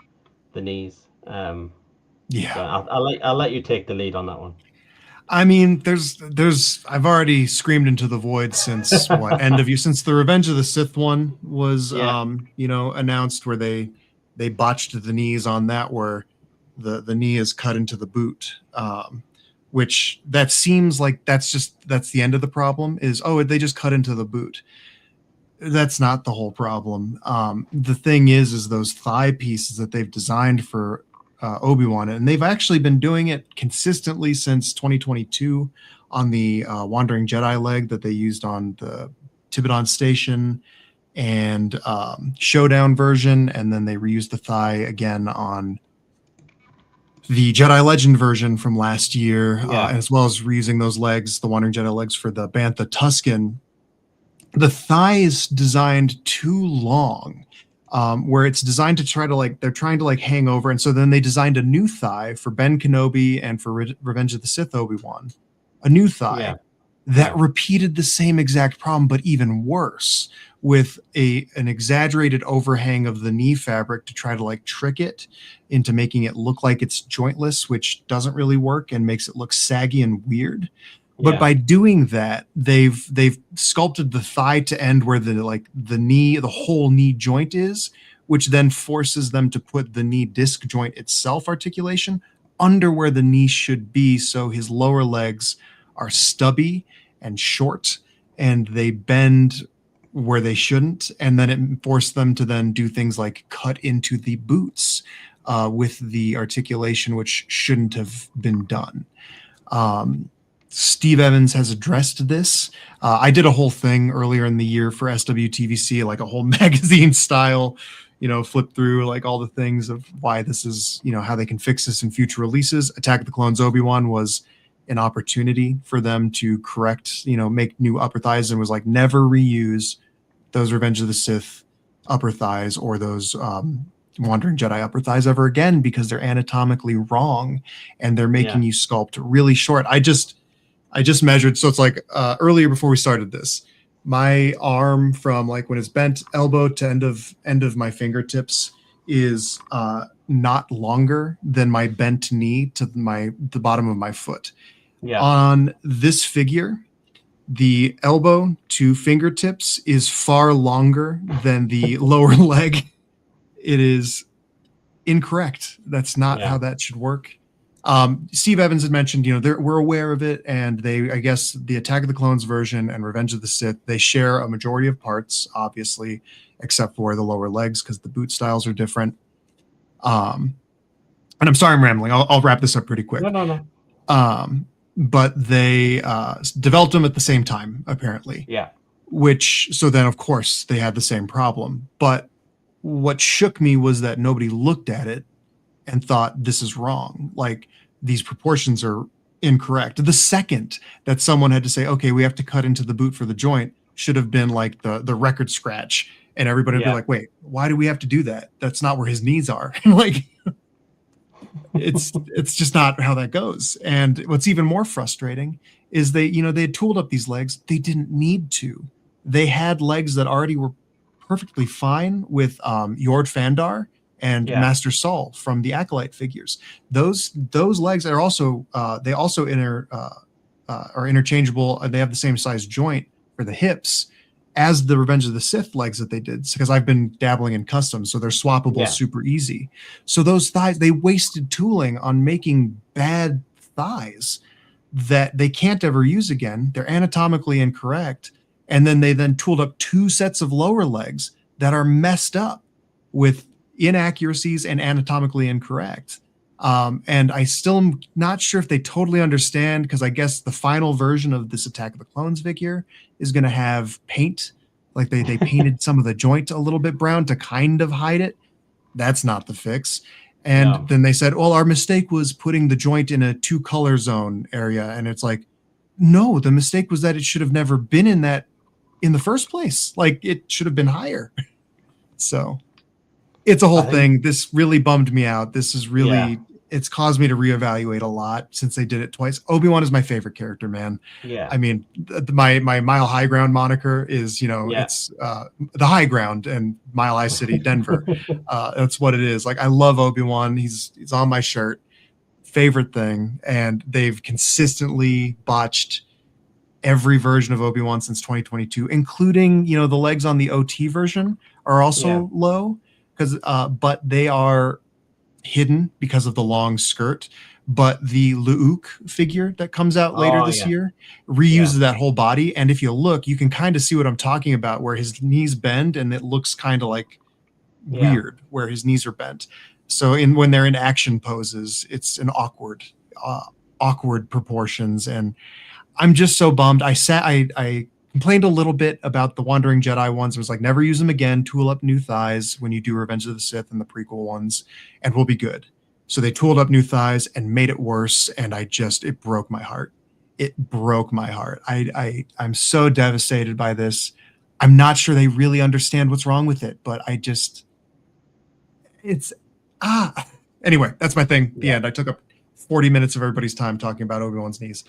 knees. So I'll let you take the lead on that one. I mean, I've already screamed into the void since since the Revenge of the Sith one was announced, where they botched the knees on that, where the knee is cut into the boot. Which that seems like that's the end of the problem is, they just cut into the boot. That's not the whole problem. The thing is those thigh pieces that they've designed for Obi-Wan, and they've actually been doing it consistently since 2022 on the Wandering Jedi leg that they used on the Tibetan Station and Showdown version, and then they reused the thigh again on the Jedi Legend version from last year, as well as reusing those legs, the Wandering Jedi legs, for the Bantha Tusken. The thigh is designed too long, where it's designed to they're trying to hang over. And so then they designed a new thigh for Ben Kenobi and for Revenge of the Sith Obi-Wan, a new thigh that repeated the same exact problem, but even worse, with an exaggerated overhang of the knee fabric to try to trick it into making it look like it's jointless, which doesn't really work and makes it look saggy and weird. But by doing that, they've sculpted the thigh to end where the whole knee joint is, which then forces them to put the knee disc joint itself articulation under where the knee should be. So his lower legs are stubby and short, and they bend where they shouldn't. And then it forced them to then do things like cut into the boots with the articulation, which shouldn't have been done. Steve Evans has addressed this. I did a whole thing earlier in the year for SWTVC, like a whole magazine style, flip through all the things of why this is, how they can fix this in future releases. Attack of the Clones Obi-Wan was an opportunity for them to correct, make new upper thighs, and was never reuse those Revenge of the Sith upper thighs or those Wandering Jedi upper thighs ever again because they're anatomically wrong and they're making you sculpt really short. I just measured, so it's like earlier before we started this, my arm from like when it's bent elbow to end of my fingertips is not longer than my bent knee to the bottom of my foot. Yeah. On this figure, the elbow to fingertips is far longer than the lower leg. It is incorrect. That's not how that should work. Steve Evans had mentioned, we're aware of it, and I guess the Attack of the Clones version and Revenge of the Sith, they share a majority of parts, obviously, except for the lower legs because the boot styles are different. And I'm sorry I'm rambling. I'll wrap this up pretty quick. No. But they developed them at the same time, apparently. Yeah. So then, of course, they had the same problem. But what shook me was that nobody looked at it and thought this is wrong. Like, these proportions are incorrect. The second that someone had to say, okay, we have to cut into the boot for the joint, should have been like the record scratch. And everybody would be like, wait, why do we have to do that? That's not where his knees are. Like, it's just not how that goes. And what's even more frustrating is they had tooled up these legs. They didn't need to. They had legs that already were perfectly fine with Yord Fandar and Master Saul from the Acolyte figures. Those legs are also are interchangeable. They have the same size joint for the hips as the Revenge of the Sith legs that they did, because I've been dabbling in customs, so they're swappable super easy. So those thighs, they wasted tooling on making bad thighs that they can't ever use again. They're anatomically incorrect. And then they tooled up 2 sets of lower legs that are messed up with inaccuracies and anatomically incorrect. And I still am not sure if they totally understand, because I guess the final version of this Attack of the Clones figure is going to have paint. Like they painted some of the joint a little bit brown to kind of hide it. That's not the fix. And then they said, well, our mistake was putting the joint in a 2-color zone area. And it's like, no, the mistake was that it should have never been in that in the first place. Like, it should have been higher. So it's a whole thing. This really bummed me out. This is really, it's caused me to reevaluate a lot since they did it twice. Obi-Wan is my favorite character, man. Yeah. I mean, my MileHighGround moniker is, it's the high ground and Mile High City, Denver. That's what it is. Like, I love Obi-Wan. He's on my shirt. Favorite thing. And they've consistently botched every version of Obi-Wan since 2022, including, the legs on the OT version are also low, but they are hidden because of the long skirt. But the Luke figure that comes out later this year reuses that whole body. And if you look, you can kind of see what I'm talking about, where his knees bend and it looks kind of like weird where his knees are bent. So when they're in action poses, it's an awkward proportions. And I'm just so bummed. I complained a little bit about the Wandering Jedi ones. It was like, never use them again. Tool up new thighs when you do Revenge of the Sith and the prequel ones, and we'll be good. So they tooled up new thighs and made it worse. And it broke my heart. It broke my heart. I'm so devastated by this. I'm not sure they really understand what's wrong with it, but anyway, that's my thing. The end. I took up 40 minutes of everybody's time talking about Obi-Wan's knees.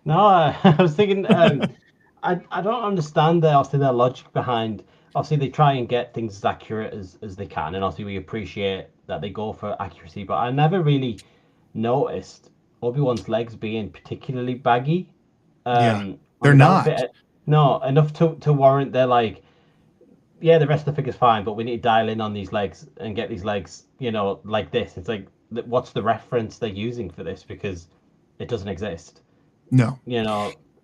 No, I was thinking, I don't understand their logic behind. Obviously, they try and get things as accurate as they can, and obviously we appreciate that they go for accuracy. But I never really noticed Obi-Wan's legs being particularly baggy. They're not. Enough to warrant. They're like, the rest of the figure's fine, but we need to dial in on these legs and get these legs, like this. It's like, what's the reference they're using for this? Because it doesn't exist. No.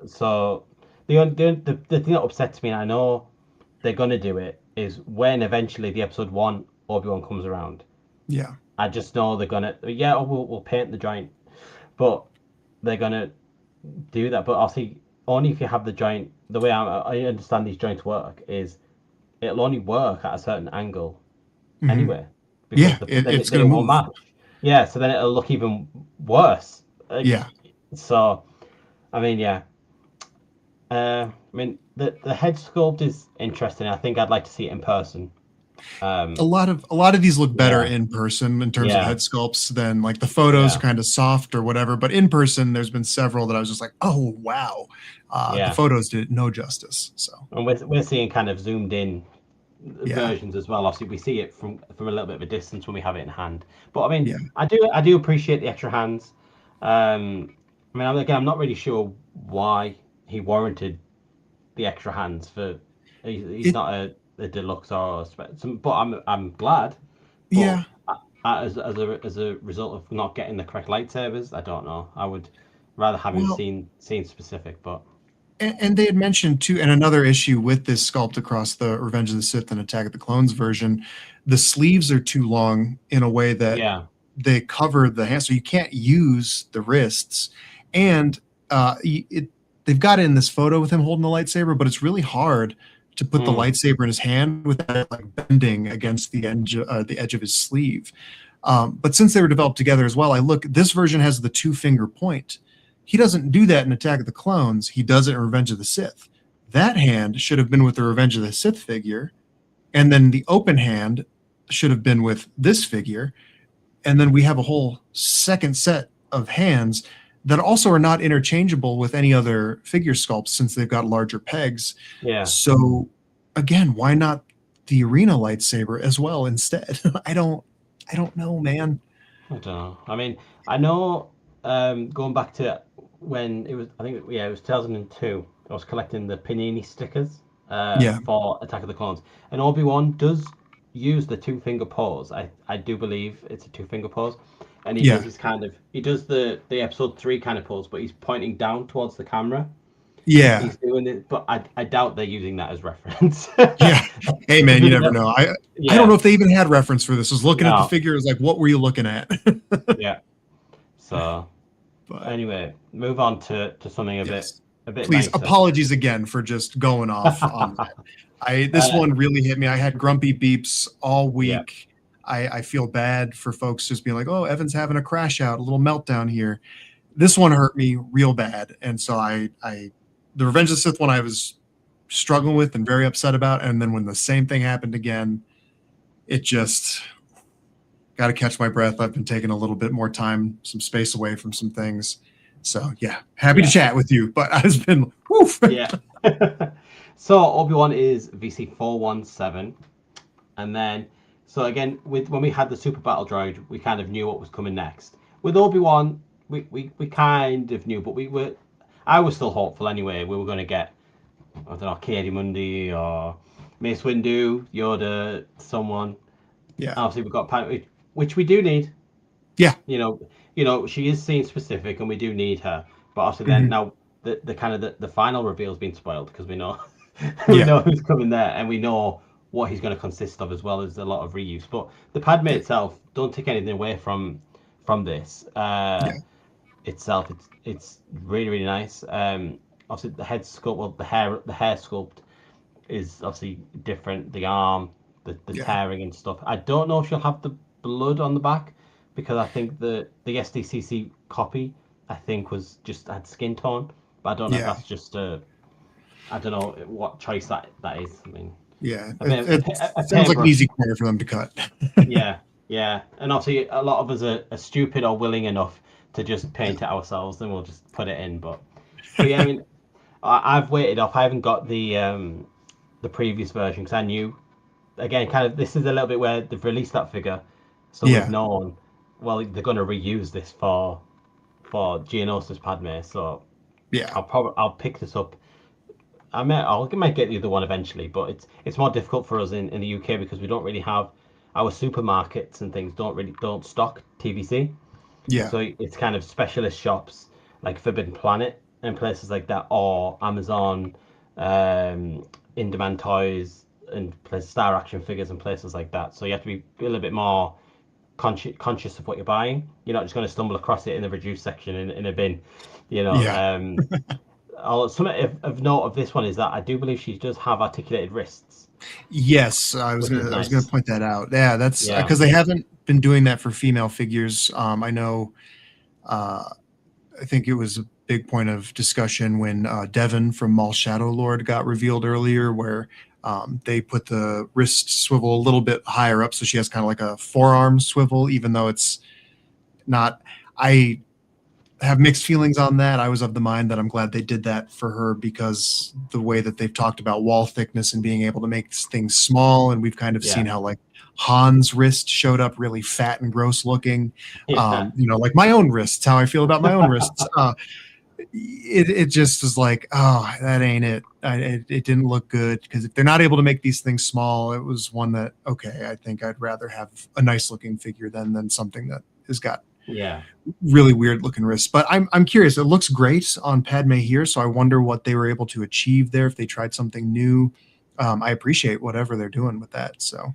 So the thing that upsets me, and I know they're going to do it, is when eventually the episode 1 Obi-Wan comes around. Yeah. I just know they're going to, we'll paint the joint. But they're going to do that. But obviously, only if you have the joint, the way I understand these joints work is it'll only work at a certain angle anyway. Because it's going to move. Match. Yeah, so then it'll look even worse. So, I mean, the head sculpt is interesting. I think I'd like to see it in person Um, A lot of these look better Yeah. in person in terms of Yeah. head sculpts than like the photos are Yeah. kind of soft or whatever. But in person, there's been several that I was just like, oh wow, the Yeah. photos did no justice. So And we're seeing kind of zoomed in yeah, versions as well. Obviously, we see it from a little bit of a distance when we have it in hand. But I mean, yeah, I do appreciate the extra hands. I mean, again, I'm not really sure why he warranted the extra hands for. He's it not a deluxe or a but I'm glad. But yeah. as a result of not getting the correct lightsabers, I don't know. I would rather have him Well, seen specific, but and they had mentioned too, and another issue with this sculpt across the Revenge of the Sith and Attack of the Clones version, the sleeves are too long in a way that yeah. they cover the hands, so you can't use the wrists. And they've got it in this photo with him holding the lightsaber, but it's really hard to put the Mm, lightsaber in his hand without it, like bending against the edge of his sleeve. But since they were developed together as well, I look. This version has the 2-finger point. He doesn't do that in Attack of the Clones. He does it in Revenge of the Sith. That hand should have been with the Revenge of the Sith figure, and then the open hand should have been with this figure. And then we have a whole second set of hands that also are not interchangeable with any other figure sculpts since they've got larger pegs. yeah. So again, why not the arena lightsaber as well instead? I don't know, man. I don't know. I mean, I know going back to when it was, I think, yeah, it was 2002. I was collecting the Panini stickers Yeah, for Attack of the Clones, and Obi-Wan does use the two-finger pose. I do believe it's a two-finger pose, and he does yeah, his kind of he does the episode 3 kind of pose, but he's pointing down towards the camera. yeah, He's doing it, but I doubt they're using that as reference. yeah. Hey man, you never know. I don't Yeah, know if they even had reference for this. I was looking at the no, figure, it was like, what were you looking at? yeah. So But anyway, move on to something yes. a bit Please, nicer. apologies again for just going off on that. This Uh, one really hit me. I had grumpy beeps all yeah, week. I feel bad for folks just being like, "Oh, Evan's having a crash out, a little meltdown here." This one hurt me real bad, and so the Revenge of the Sith one I was struggling with and very upset about, and then when the same thing happened again, it just got to catch my breath. I've been taking a little bit more time, some space away from some things. So yeah, happy to yeah, chat with you, but I've been woof. yeah. So Obi-Wan is VC417, and then so again with when we had the Super Battle Droid, we kind of knew what was coming next. With Obi-Wan, we kind of knew, but I was still hopeful anyway. We were going to get, I don't know, Ki-Adi-Mundi or Mace Windu, Yoda, someone. Yeah, Obviously, we've got which we do need. yeah, She is scene specific, and we do need her. But obviously, then mhm, now the kind of the final reveal has been spoiled because we know we yeah, know who's coming there, and we know what he's going to consist of as well as a lot of reuse. But the Padme yeah, itself, don't take anything away from this. yeah, Itself, it's really really nice. Obviously the head sculpt, well the hair sculpt is obviously different. The arm, the yeah. tearing and stuff. I don't know if she'll have the blood on the back because I think the SDCC copy I think was just had skin tone, but I don't know if Yeah, that's just I don't know what choice that is. I mean, yeah. a It, bit it a sounds like an paintbrush. easy corner for them to cut. Yeah, yeah, and obviously a lot of us are stupid or willing enough to just paint it ourselves, then we'll just put it in. But yeah, I mean, I've waited off. I haven't got the previous version because I knew again, kind of this is a little bit where they've released that figure, so we've Yeah, known well they're going to reuse this for Geonosis Padme. So yeah, I'll pick this up. I might get the other one eventually, but it's more difficult for us in the UK because we don't really have our supermarkets and things don't stock TVC. yeah, So it's kind of specialist shops like Forbidden Planet and places like that, or Amazon, In Demand Toys, and places, Star Action Figures and places like that. So you have to be a little bit more conscious of what you're buying. You're not just going to stumble across it in the reduced section in a bin, you know. yeah. Something of note of this one is that I do believe she does have articulated wrists, Yes, which is I was gonna nice. point that out. Yeah, that's Yeah, because they haven't been doing that for female figures. I know. I think it was big point of discussion when Devon from Maul Shadow Lord got revealed earlier, where they put the wrist swivel a little bit higher up, so she has kind of like a forearm swivel, even though it's not. I have mixed feelings on that. I was of the mind that I'm glad they did that for her, because the way that they've talked about wall thickness and being able to make things small, and we've kind of seen how like Han's wrist showed up really fat and gross looking. Like my own wrists, how I feel about my own wrists. It just is like, oh, that ain't it. It didn't look good, because if they're not able to make these things small, it was one that, okay, I think I'd rather have a nice looking figure than something that has got really weird looking wrists. But I'm curious. It looks great on Padme here, so I wonder what they were able to achieve there, if they tried something new. I appreciate whatever they're doing with that. So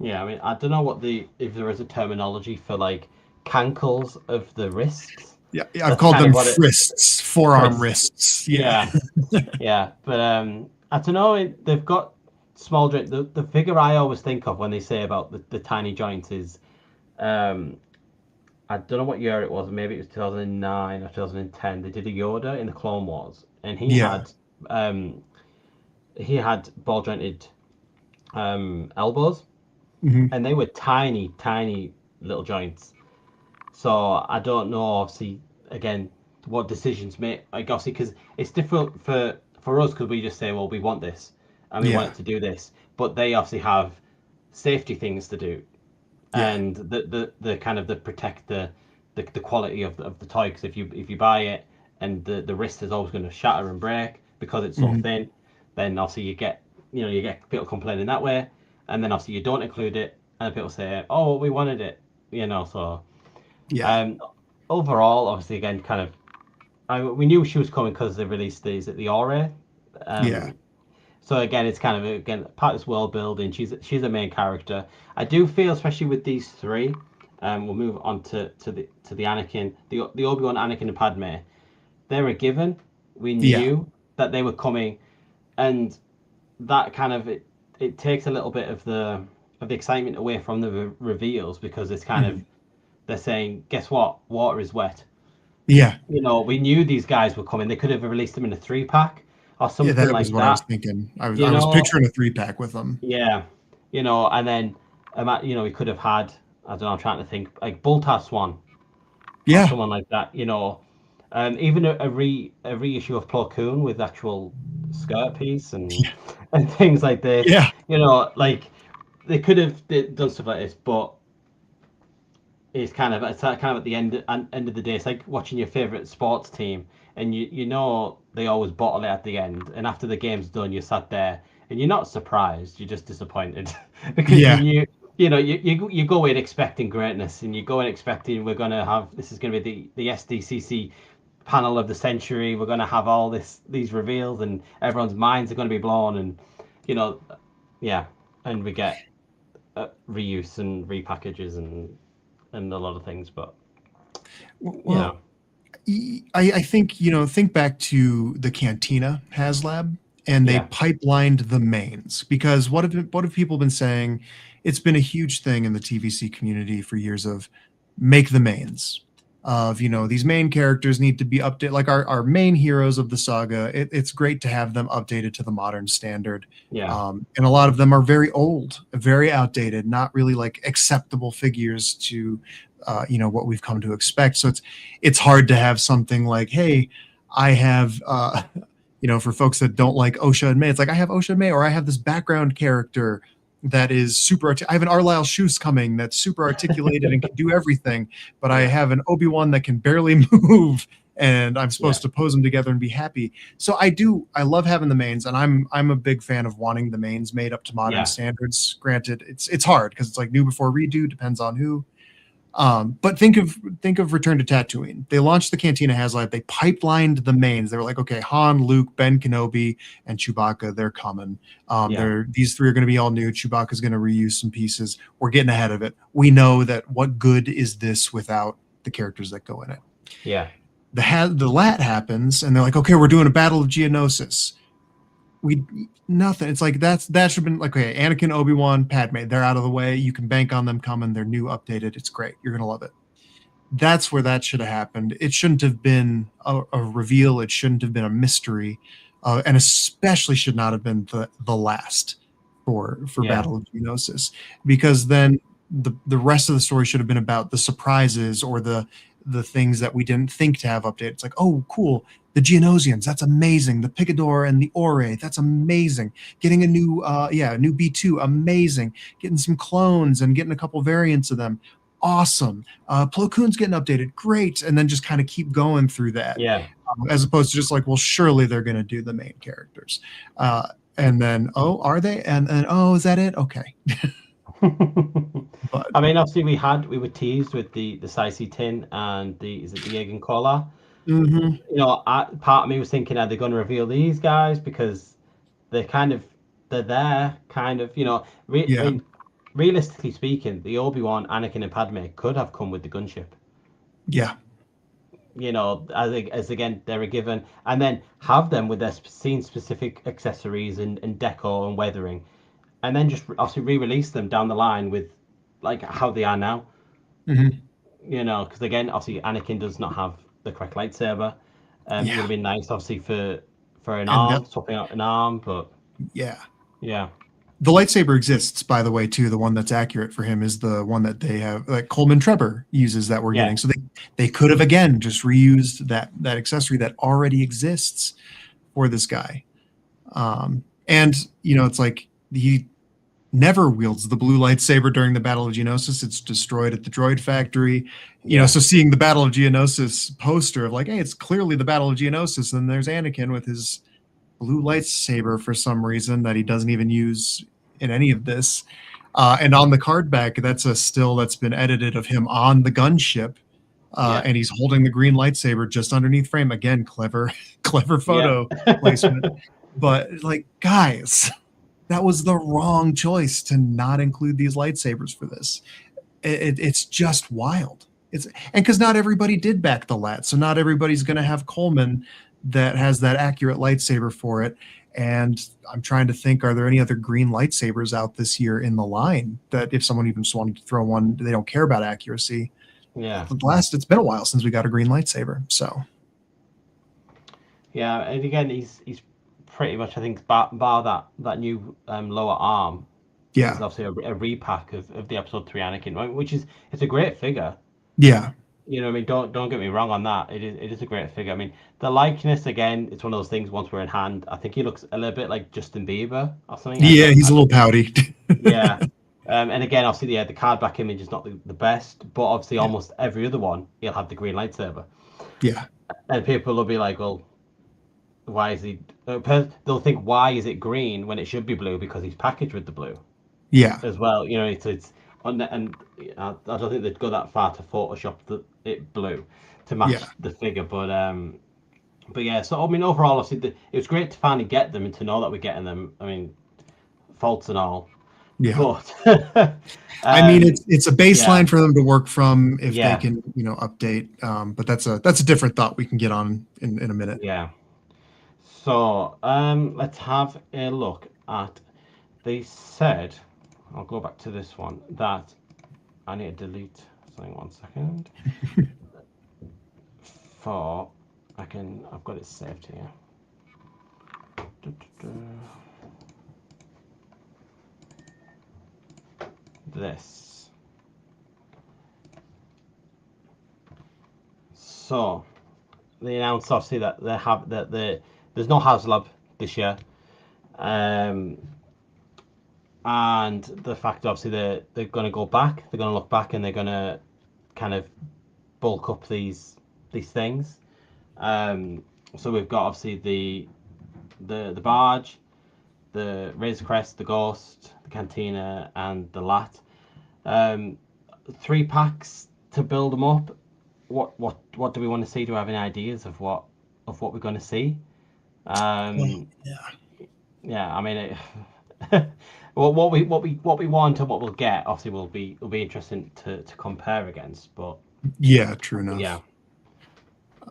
yeah, I mean, I don't know if there is a terminology for like cankles of the wrists. Yeah, I've called them wrists, forearm wrists. Yeah. But I don't know. They've got small joints. The figure I always think of when they say about the tiny joints is, I don't know what year it was. Maybe it was 2009 or 2010. They did a Yoda in the Clone Wars, and he had ball jointed elbows, and they were tiny, tiny little joints. So I don't know, obviously, again, what decisions make, like, obviously, because it's different for us, because we just say, well, we want this, and we want it to do this, but they obviously have safety things to do, and the kind of the protect the quality of the toy, because if you buy it and the wrist is always going to shatter and break because it's so thin, then obviously you get people complaining that way, and then obviously you don't include it, and people say, oh, well, we wanted it, so. Overall, obviously, again, kind of, we knew she was coming because they released these at the Aura. So again, it's kind of part of this world building. She's a main character. I do feel, especially with these three, we'll move on to the Anakin, the Obi-Wan, Anakin, and Padme. They're a given. We knew that they were coming, and that kind of it takes a little bit of the excitement away from the reveals, because it's kind of, they're saying, guess what? Water is wet. Yeah. We knew these guys were coming. They could have released them in a 3-pack or something like that. Yeah, that was what I was thinking. I was picturing a 3-pack with them. Yeah. And then, we could have had, I don't know, I'm trying to think, like Boltar Swan. Yeah. Or someone like that, even a reissue of Plo Koon with actual skirt piece and things like this. Yeah. Like they could have done stuff like this, but it's kind of at the end of the day, it's like watching your favorite sports team, and they always bottle it at the end, and after the game's done, you're sat there and you're not surprised, you're just disappointed because you go in expecting greatness, and you go in expecting this is going to be the SDCC panel of the century. We're going to have all these reveals, and everyone's minds are going to be blown, and and we get reuse and repackages and a lot of things, but I think think back to the Cantina HasLab, and they pipelined the mains, because what have people been saying? It's been a huge thing in the TVC community for years of make the mains. Of these main characters need to be updated, like our main heroes of the saga. It's great to have them updated to the modern standard. And a lot of them are very old, very outdated, not really like acceptable figures to what we've come to expect. So it's hard to have something like, hey, I have for folks that don't like Osha and May, it's like I have Osha and May, or I have this background character that is super. I have an Arlisle Shoes coming that's super articulated and can do everything, but I have an Obi-Wan that can barely move, and I'm supposed to pose them together and be happy. So I love having the mains, and I'm a big fan of wanting the mains made up to modern standards. Granted, it's hard because it's like new before redo, depends on who. But think of Return to Tatooine. They launched the Cantina HasLab. They pipelined the mains. They were like, okay, Han, Luke, Ben Kenobi, and Chewbacca, they're coming. These three are going to be all new. Chewbacca's going to reuse some pieces. We're getting ahead of it. We know that what good is this without the characters that go in it? Yeah. The LAT happens, and they're like, okay, we're doing a Battle of Geonosis. Nothing. It's like that should have been like, okay, Anakin, Obi-Wan, Padme, they're out of the way. You can bank on them coming. They're new, updated. It's great. You're gonna love it. that's where that should have happened. It shouldn't have been a reveal. It shouldn't have been a mystery, and especially should not have been the last for Yeah. Battle of Geonosis, because then the rest of the story should have been about the surprises or the things that we didn't think to have updated. It's like, oh, cool, the Geonosians, that's amazing. The Picador and the Ore, that's amazing. Getting a new new B2, amazing. Getting some clones and getting a couple variants of them, awesome. Plo Koon's getting updated, great. And then just kind of keep going through that. Yeah. As opposed to just like, well, surely they're going to do the main characters. And then, oh, are they? And oh, is that it? Okay. But I mean, obviously we were teased with the Sicey tin and the Jagan Collar. mm-hmm. You know, part of me was thinking, are they going to reveal these guys because they're there, kind of, you know. I mean, realistically speaking, the Obi-Wan, Anakin, and Padme could have come with the gunship. Yeah. You know, as again, they're a given, and then have them with their scene-specific accessories and deco and weathering, and then just obviously re-release them down the line with like how they are now. Mm-hmm. You know, because again, obviously Anakin does not have the correct lightsaber. It would have been nice, obviously, for an arm, swapping out an arm, but yeah. The lightsaber exists, by the way, too. The one that's accurate for him is the one that they have, like Coleman Trebor uses, that we're getting. So they could have again just reused that accessory that already exists for this guy. And you know, it's like he never wields the blue lightsaber during the Battle of Geonosis. It's destroyed at the droid factory. You know, so seeing the Battle of Geonosis poster of like, hey, it's clearly the Battle of Geonosis, and there's Anakin with his blue lightsaber for some reason that he doesn't even use in any of this. And on the card back, that's a still that's been edited of him on the gunship. And he's holding the green lightsaber just underneath frame. Again, clever photo placement. But like, guys, that was the wrong choice to not include these lightsabers for this. It's just wild. And because not everybody did back the lat, so not everybody's going to have Coleman that has that accurate lightsaber for it. And I'm trying to think, are there any other green lightsabers out this year in the line that if someone even just wanted to throw one, they don't care about accuracy? Yeah. It's been a while since we got a green lightsaber. So. Yeah, and again, he's pretty much, I think, bar that new lower arm. Yeah. It's obviously a repack of the episode 3 Anakin, right? Which is, it's a great figure. Yeah. You know what I mean? Don't get me wrong on that. It is a great figure. I mean, the likeness, again, it's one of those things, once we're in hand, I think he looks a little bit like Justin Bieber or something. Yeah, he's a little pouty. Yeah. And again, obviously, the card back image is not the best, but obviously almost every other one, he'll have the green lightsaber. Yeah. And people will be like, well, why is he... They'll think, why is it green when it should be blue? Because he's packaged with the blue. Yeah. As well. You know, it's and I don't think they'd go that far to Photoshop it blue to match the figure, but yeah. So I mean, overall, obviously, it was great to finally get them and to know that we're getting them. I mean, faults and all. Yeah. But, I mean, it's a baseline for them to work from if they can, you know, update. But that's a different thought we can get on in a minute. Yeah. So let's have a look at. They said, I'll go back to this one, that I need to delete something 1 second. I've got it saved here. This. So they announced obviously that there's no HasLab this year. And the fact, obviously, they're going to go back. They're going to look back, and they're going to kind of bulk up these things. So we've got obviously the barge, the Razor Crest, the Ghost, the Cantina, and the Lat. 3 packs to build them up. What do we want to see? Do we have any ideas of what we're going to see? Yeah. I mean, well, what we want and what we'll get obviously will be interesting to compare against. But yeah, true enough. Yeah.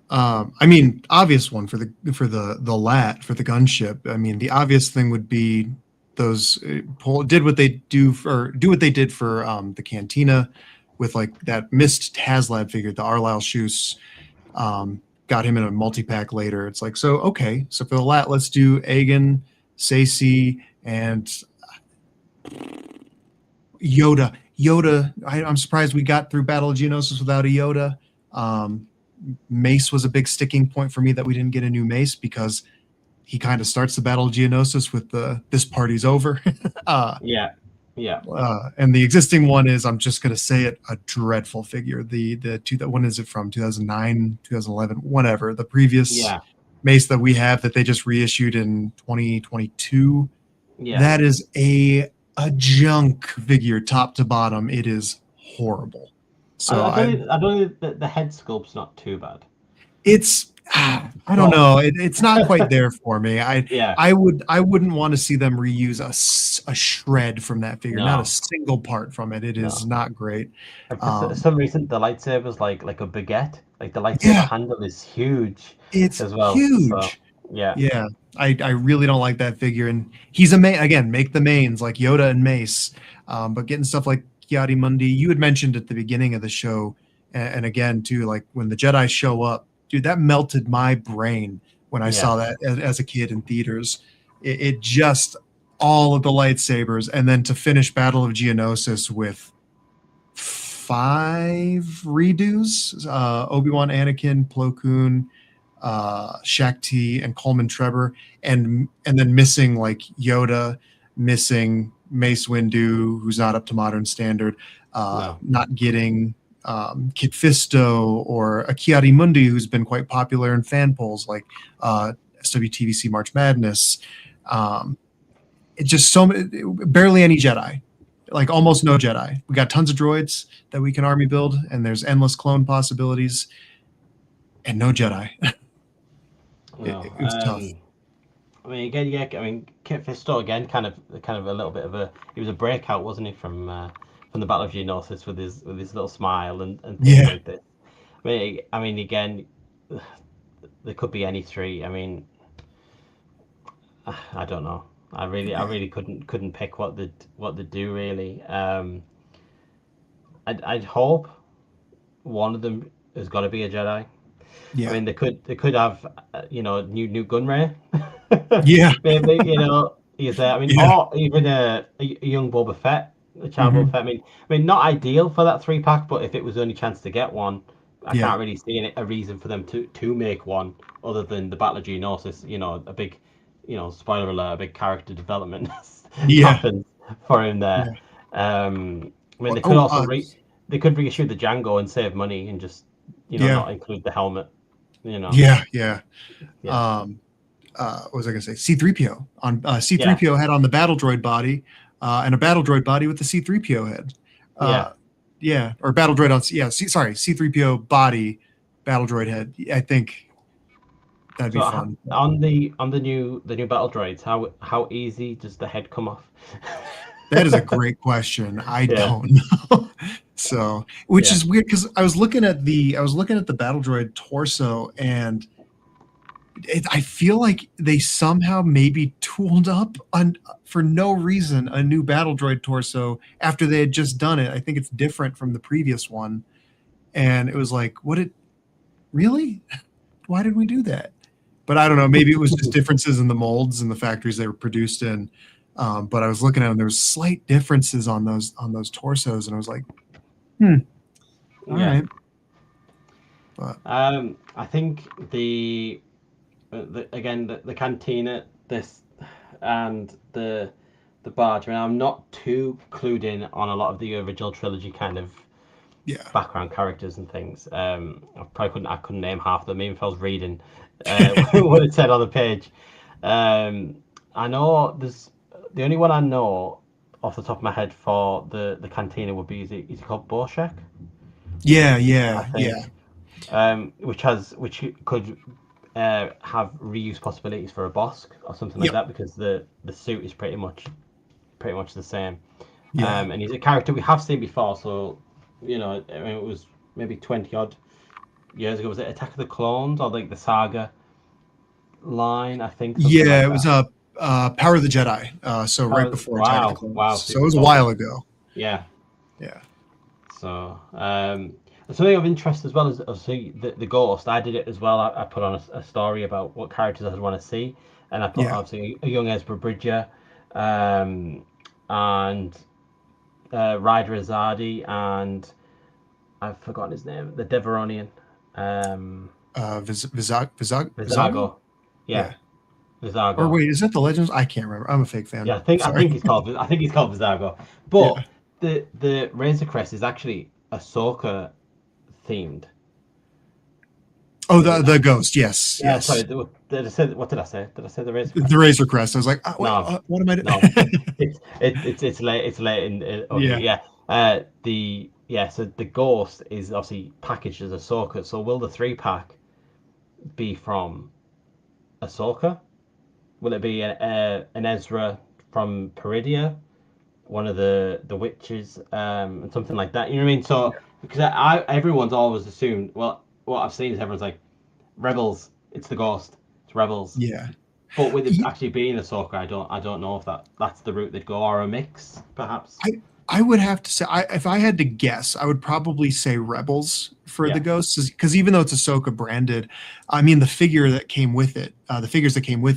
I mean, obvious one for the lat for the gunship. I mean, the obvious thing would be those do what they did for the Cantina, with like that missed HasLab figure, the Arlisle Shoes, got him in a multi-pack later. It's like, so, okay. So for the lat, let's do Aegon, Cersei, and Yoda. I'm surprised we got through Battle of Geonosis without a Yoda. Mace was a big sticking point for me that we didn't get a new Mace, because he kind of starts the Battle of Geonosis with this party's over. Yeah. And the existing one is, I'm just going to say it, a dreadful figure. When is it from? 2009, 2011, whatever. The previous Mace that we have that they just reissued in 2022. Yeah. That is a junk figure, top to bottom. It is horrible. So I don't think the head sculpt's not too bad. It's I don't know. It's not quite there for me. I wouldn't want to see them reuse a shred from that figure. No. Not a single part from it. It is not great. For some reason, the lightsaber's like a baguette. Like the lightsaber handle is huge. It's as well. Huge. So, yeah. I really don't like that figure. And he's again, make the mains like Yoda and Mace. But getting stuff like Ki-Adi-Mundi, you had mentioned at the beginning of the show, and again too, like when the Jedi show up. Dude, that melted my brain when I saw that as a kid in theaters. It just, all of the lightsabers, and then to finish Battle of Geonosis with 5 redos, Obi-Wan, Anakin, Plo Koon, Shakti, and Coleman Trevor, and then missing like Yoda, missing Mace Windu, who's not up to modern standard, not getting Kit Fisto or a Ki-Adi-Mundi, who's been quite popular in fan polls like SWTVC March Madness. It's just barely any Jedi, like almost no Jedi. We got tons of droids that we can army build, and there's endless clone possibilities, and no Jedi. It was tough. I mean, again, Kit Fisto again, kind of a little bit of he was a breakout, wasn't he, from the Battle of Geonosis with his little smile and things like this. I mean, again, there could be any 3. I mean, I don't know. I really couldn't pick what they do really. I'd hope one of them has got to be a Jedi. Yeah. I mean, they could have new Gunray. Maybe he's there. I mean, or even a young Boba Fett. The child Boba Fett. I mean, not ideal for that 3-pack, but if it was the only chance to get one, I can't really see a reason for them to make one other than the Battle of Geonosis. A big, spoiler alert, a big character development happens for him there. Yeah. I mean, they could also they could reissue the Django and save money and just not include the helmet. Yeah. What was I gonna say? C-3PO on C-3PO had on the battle droid body. And a battle droid body with the C-3PO head. Or battle droid on C-3PO body, battle droid head. I think that'd be fun. On the new battle droids, how easy does the head come off? That is a great question. I don't know. So, which is weird, because I was looking at the battle droid torso, and I feel like they somehow maybe tooled up for no reason a new battle droid torso after they had just done it. I think it's different from the previous one, and it was like, really? Why did we do that? But I don't know. Maybe it was just differences in the molds and the factories they were produced in. But I was looking at them. There was slight differences on those torsos, and I was like, all right. But I think the cantina, this, and the barge. I mean, I'm not too clued in on a lot of the original trilogy kind of background characters and things. I couldn't name half of them, even if I was reading what it said on the page. I know there's the only one I know off the top of my head for the cantina would be, is it called Borshak? Yeah. Which could have reuse possibilities for a Bosk or something like that, because the suit is pretty much the same. And he's a character we have seen before, so it was maybe 20 odd years ago. Was it Attack of the Clones or like the Saga line? I think. It was Power of the Jedi. So right before Attack of the Clones. So it was a while ago. Yeah. So something of interest as well is obviously the Ghost. I did it as well. I put on a story about what characters I'd want to see, and I put Yeah. obviously a young Ezra Bridger, and Ryder Azadi, and I've forgotten his name, the Deveronian, Vizago? Vizago. Yeah, Yeah. Or Vizago. wait, is that the Legends? I can't remember. I'm a fake Yeah, fan. I Sorry. think he's called Vizago. But Yeah. the Razor Crest is actually Ahsoka themed. Oh, Is it the not? Ghost. Yes. Yeah, sorry. Yes. Did I say what did I say? Did I say the Razor The Crest? Razor Crest. I was like, wait, No, what am I no. doing? It's late. It's late in. Okay, Yeah. yeah. So the Ghost is obviously packaged as Ahsoka. So will the 3-pack be from Ahsoka? Will it be an Ezra from Peridia, one of the witches, and something like that? You know what I mean? So because everyone's always assumed. Well, what I've seen is everyone's like Rebels. It's the Ghost. It's Rebels. Yeah. But with it Ye- actually being Ahsoka, I don't know if that's the route they'd go, or a mix, perhaps. I would have to say, if I had to guess, I would probably say Rebels for the Yeah, Ghosts, because even though it's Ahsoka branded, I mean, the figures that came with it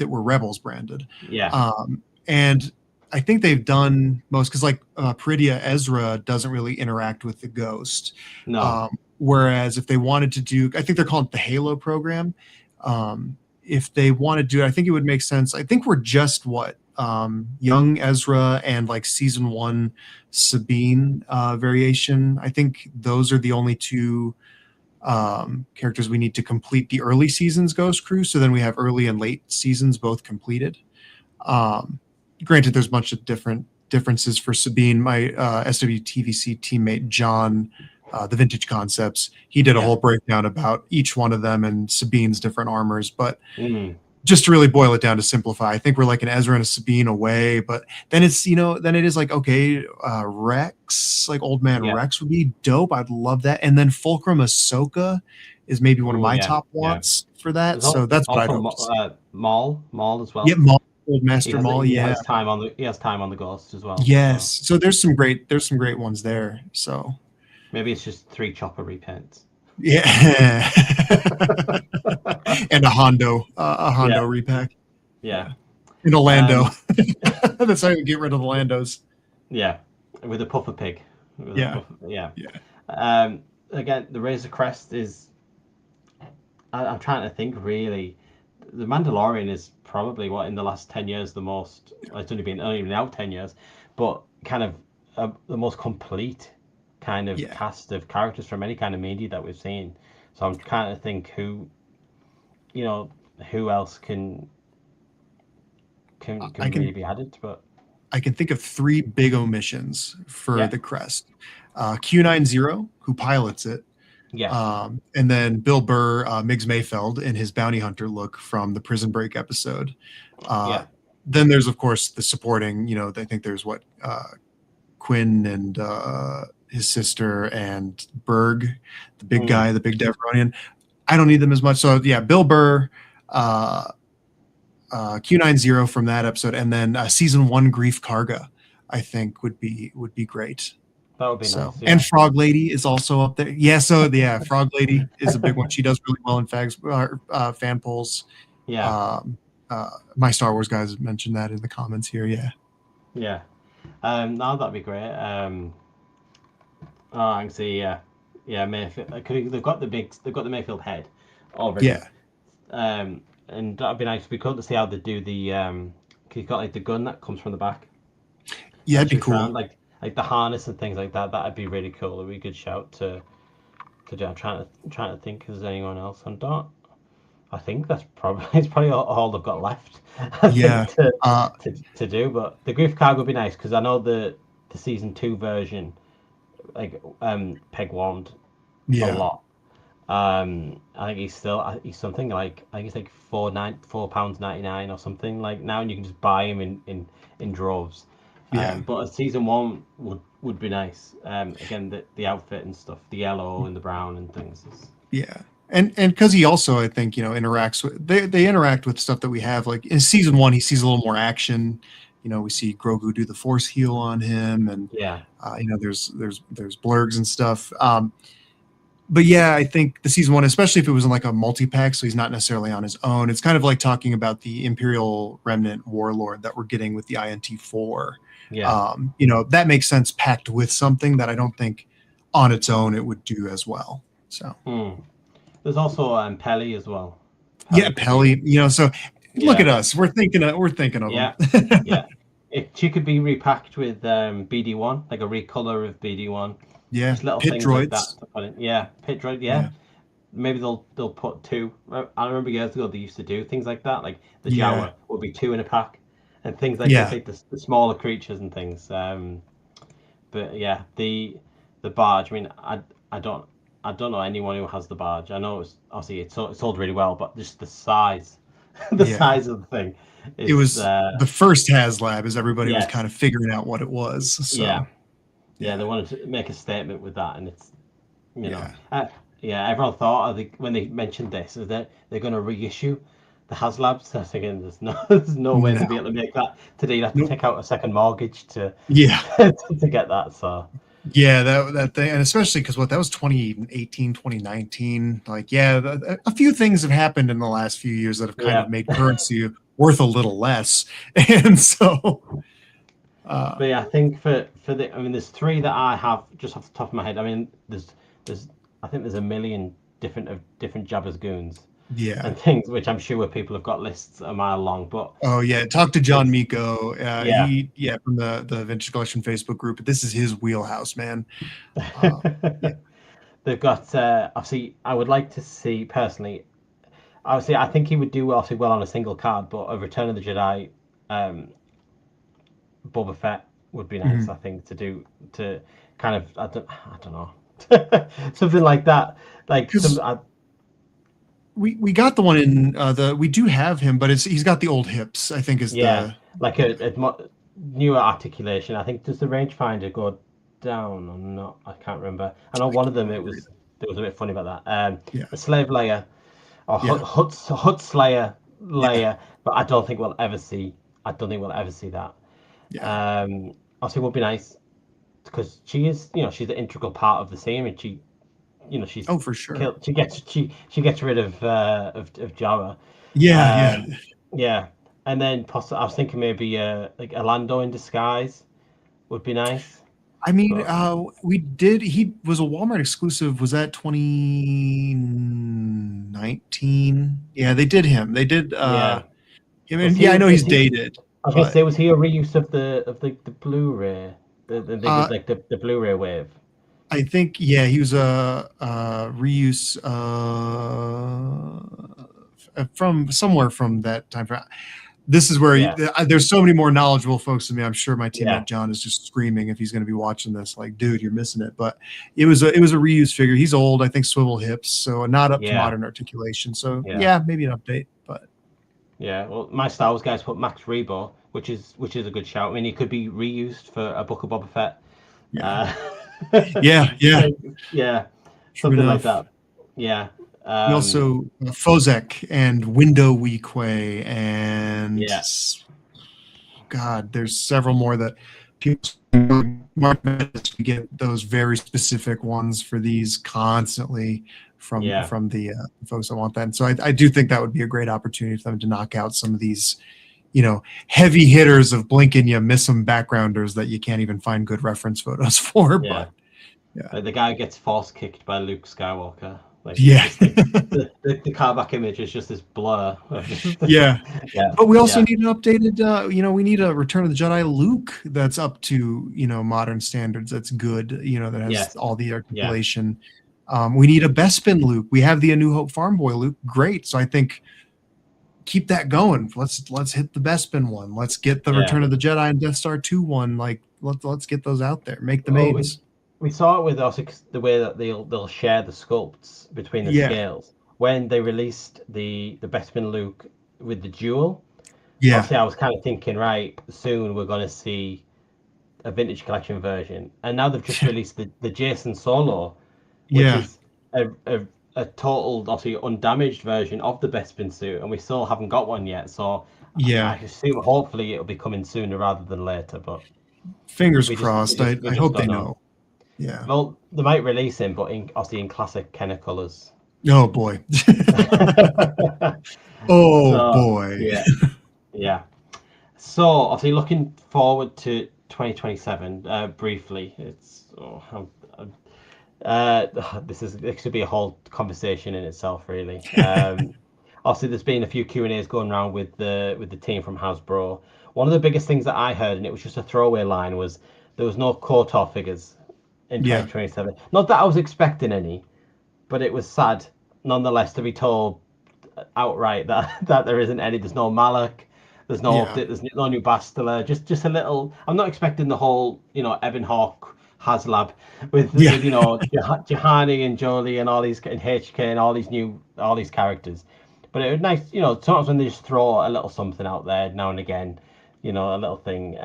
were Rebels branded. yeah, And I think they've done most, because like Peridia Ezra doesn't really interact with the Ghost. no, Whereas if they wanted to do, I think they're calling it the Halo program. If they want to do it, I think it would make sense. I think we're just young Ezra and like season 1 Sabine variation. I think those are the only two characters we need to complete the early seasons Ghost Crew. So then we have early and late seasons both completed. Granted, there's a bunch of differences for Sabine. My SWTVC teammate John, the Vintage Concepts, he did a whole breakdown about each one of them and Sabine's different armors. But just to really boil it down to simplify, I think we're like an Ezra and a Sabine away. But then then it is like, okay, Rex, like Old Man yeah, Rex would be dope. I'd love that. And then Fulcrum Ahsoka is maybe one of oh my yeah, top yeah. wants for that. There's So that's what I'd also hope to see. Maul as Yeah, well. Maul, Old Master Maul, He yeah. has time on the Ghost as well. Yes. So So there's some great ones there. So maybe it's just 3 Chopper repents. yeah. And a Hondo Yeah, repack. yeah. In a Lando. Um, That's how you get rid of the Landos. yeah, with a puffer pig. Yeah. Yeah. Yeah. Again, the Razor Crest is. I'm trying to think really. The Mandalorian is probably what in the last 10 years the most. It's only been out 10 years, but kind of the most complete kind of Yeah. cast of characters from any kind of media that we've seen. So I'm trying to think who else can I really can be added, but I can think of 3 big omissions for yeah, the crest. Q90, who pilots it. yes, And then Bill Burr, Miggs Mayfeld in his bounty hunter look from the Prison Break episode. yeah, Then there's of course the supporting, I think there's Quinn and his sister and Berg, the big guy, the big Deveronian. I don't need them as much. So yeah, Bill Burr, Q90 from that episode, and then season 1 Grief Karga, I think would be great. that would be So nice. Yeah. and Frog Lady is also up there. Yeah, so yeah, Frog Lady is a big one. She does really well in fan polls. Yeah, My Star Wars guys mentioned that in the comments here. Yeah. yeah. No, that'd be great. Oh, I can see. Yeah, Mayfield. They've got the Mayfield head already. Yeah. And that'd be nice. It'd be cool to see how they do the. Cause you've got like the gun that comes from the back. Yeah, it'd be Shoots cool. around, like the harness and things like that. That'd be really cool. It'd be a good shout to do. I'm trying to think. If there's anyone else on Dot? I think it's probably all they've got left. I Yeah. think to do. But the Grief Card would be nice because I know the season 2 version, like Peg warmed a Yeah. lot. I think he's something like I think it's like £4.99 or something like now, and you can just buy him in droves. Yeah. But a season 1 would be nice. Again, the outfit and stuff, the yellow and the brown and things. Yeah. And because he also, I think, interacts with they interact with stuff that we have. Like in season 1, he sees a little more action we see Grogu do the Force heal on him, and Yeah. there's blurgs and stuff. But yeah, I think the season 1, especially if it was in like a multi-pack, so he's not necessarily on his own, it's kind of like talking about the Imperial Remnant Warlord that we're getting with the INT4. Yeah. That makes sense packed with something that I don't think on its own it would do as well. So there's also Pelly as well. Pelly, so look at us. We're thinking of them. Yeah. She could be repacked with BD1, like a recolor of BD1. Yeah, just little pit things droids. like that to put in. Yeah, pit droid. Yeah. Maybe they'll put 2. I remember years ago they used to do things like that. Like the Jawa would be 2 in a pack, and things like this, like the smaller creatures and things. But yeah, the barge. I mean, I don't know anyone who has the barge. I know it's sold really well, but just the size, size of the thing. It was the first HasLab as everybody was kind of figuring out what it was. So. Yeah, they wanted to make a statement with that, and it's, everyone thought when they mentioned this is that they're going to reissue the HasLabs. So I was thinking, there's no way to be able to make that today. You'd have to take out a second mortgage to to get that. So that thing, and especially because that was 2018, 2019. Like, a few things have happened in the last few years that have kind of made currency worth a little less, and so. But yeah, I think there's 3 that I have just off the top of my head. I mean, I think there's a million different Jabba's goons. Yeah. And things which I'm sure people have got lists a mile long. But talk to John Miko. He from the Vintage Collection Facebook group. But this is his wheelhouse, man. They've got obviously. I would like to see personally. Obviously, I think he would do well on a single card, but a Return of the Jedi. Boba Fett would be nice, I think, to kind of I don't know something like that. Like we got the one in we do have him, but he's got the old hips. I think is like a newer articulation. I think does the rangefinder go down or not? I can't remember. I know one of them it was a bit funny about that. A slave layer or Hut Slayer layer, but I don't think we'll ever see that. Also, it would be nice because she is, she's an integral part of the scene, and she's for sure. She gets rid of Jara. Yeah. And then possibly, I was thinking maybe like a Lando in disguise would be nice. I mean, he was a Walmart exclusive. Was that 2019? Yeah, they did him. They did. I know he's dated. I was gonna say, was he a reuse of the Blu-ray? The Blu-ray wave. I think he was a reuse from somewhere from that time frame. This is where there's so many more knowledgeable folks than me. I'm sure my teammate John is just screaming if he's going to be watching this, like, dude, you're missing it. But it was a reuse figure. He's old, I think, swivel hips, so not up to modern articulation. So maybe an update, but. Yeah, well, my Star Wars guys put Max Rebo, which is a good shout. I mean, he could be reused for a Book of Boba Fett. Something like that. Yeah. Also, Fozek and Window Weequay and God, there's several more that people get those very specific ones for these constantly from the folks that want that. And so I do think that would be a great opportunity for them to knock out some of these, heavy hitters of blink and you miss them backgrounders that you can't even find good reference photos for. Yeah. But like the guy gets force kicked by Luke Skywalker. Like, the callback image is just this blur. But we also need an updated. We need a Return of the Jedi Luke that's up to modern standards. That's good. That has all the articulation. We need a Bespin Luke. We have the A New Hope Farm Boy Luke. Great. So I think keep that going. Let's hit the Bespin one. Let's get the Return of the Jedi and Death Star 2 one. Like let's get those out there. Make the mains. We saw it with also the way that they'll share the sculpts between the scales when they released the Bespin Luke with the duel. Obviously, I was kind of thinking, right, soon we're going to see a vintage collection version, and now they've just released the Jason Solo, which is a total, obviously undamaged version of the Bespin suit, and we still haven't got one yet. So Yeah. I assume hopefully it'll be coming sooner rather than later, but Fingers we crossed. just I we just hope don't they know. know. Yeah. Well, they might release him, but obviously in classic Kenner colours. Oh boy. Oh So boy. yeah, yeah. So obviously looking forward to 2027. Briefly, it's this could be a whole conversation in itself, really. Obviously, there's been a few Q&As going around with the team from Hasbro. One of the biggest things that I heard, and it was just a throwaway line, was there was no KOTOR figures in Yeah. 2027. Not that I was expecting any, but it was sad nonetheless to be told outright that there isn't any. There's no Malak. Yeah. There's no new Bastila. Just a little. I'm not expecting the whole Evan Hawke HasLab Yeah. with Jahani and Jolie and all these and HK and all these characters. But it was nice, sometimes when they just throw a little something out there now and again, a little thing.